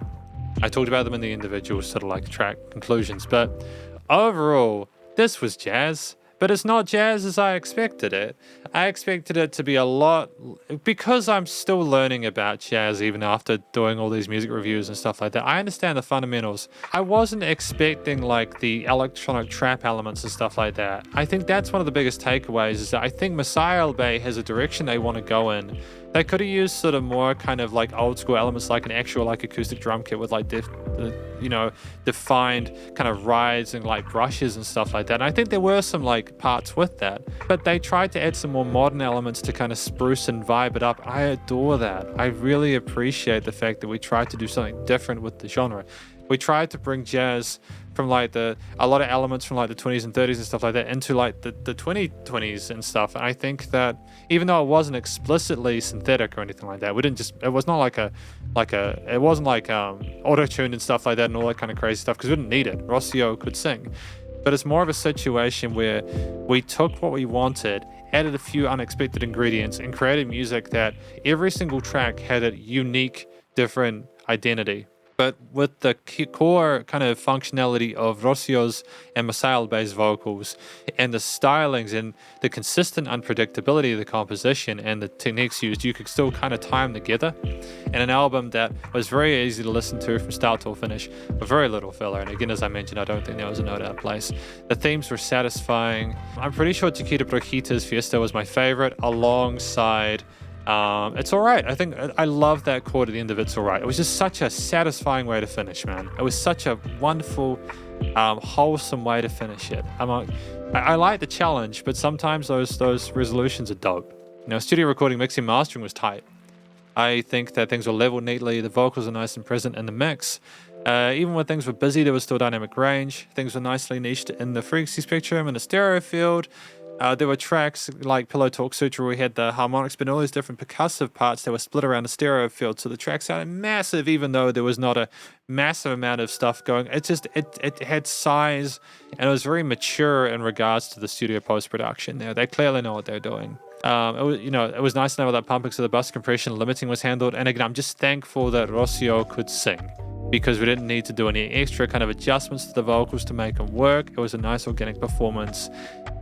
[SPEAKER 1] I talked about them in the individual sort of like track conclusions, but overall, this was jazz. But it's not jazz as I expected it. I expected it to be a lot, because I'm still learning about jazz even after doing all these music reviews and stuff like that. I understand the fundamentals. I wasn't expecting like the electronic trap elements and stuff like that. I think that's one of the biggest takeaways, is that I think Messiah'el Bey has a direction they want to go in. They could have used sort of more kind of like old school elements, like an actual like acoustic drum kit with like defined kind of rides and like brushes and stuff like that. And I think there were some like parts with that, but they tried to add some more modern elements to kind of spruce and vibe it up. I adore that. I really appreciate the fact that we tried to do something different with the genre. We tried to bring jazz from like a lot of elements from like the 20s and 30s and stuff like that into like the 2020s and stuff. And I think that even though it wasn't explicitly synthetic or anything like that, it was not like it wasn't like auto-tuned and stuff like that and all that kind of crazy stuff, because we didn't need it. Rocio could sing. But it's more of a situation where we took what we wanted, added a few unexpected ingredients, and created music that every single track had a unique, different identity. But with the core kind of functionality of Rocio's and Messiah'el Bey's vocals, and the stylings and the consistent unpredictability of the composition and the techniques used, you could still kind of tie them together in an album that was very easy to listen to from start to finish, with very little filler. And again, as I mentioned, I don't think there was a note out of place. The themes were satisfying. I'm pretty sure Chiquita Brujita's Fiesta was my favorite, alongside It's Alright. I think I love that chord at the end of It's Alright. It was just such a satisfying way to finish, man. It was such a wonderful, wholesome way to finish it. I like the challenge, but sometimes those resolutions are dope. You know, studio recording, mixing, mastering was tight. I think that things were leveled neatly. The vocals are nice and present in the mix. Even when things were busy, there was still dynamic range. Things were nicely niched in the frequency spectrum and the stereo field. There were tracks like Pillow Talk Sutra, where we had the harmonics, but all these different percussive parts that were split around the stereo field. So the track sounded massive, even though there was not a massive amount of stuff going. It had size, and it was very mature in regards to the studio post-production there. They clearly know what they're doing. It was nice to know that pumping, so the bus compression limiting was handled. And again, I'm just thankful that Rocio could sing, because we didn't need to do any extra kind of adjustments to the vocals to make them work. It was a nice organic performance,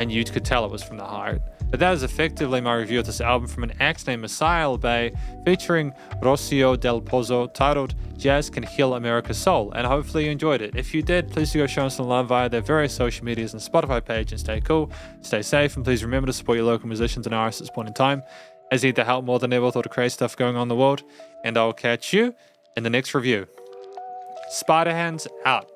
[SPEAKER 1] and you could tell it was from the heart. But that is effectively my review of this album from an act named Messiah'el Bey, featuring Rocio Del Pozo, titled Jazz Can Heal America's Soul. And hopefully you enjoyed it. If you did, please do go show us some love via their various social medias and Spotify page, and stay cool, stay safe, and please remember to support your local musicians and artists at this point in time, as they need the help more than ever with all the crazy stuff going on in the world. And I'll catch you in the next review. Spiderhands out.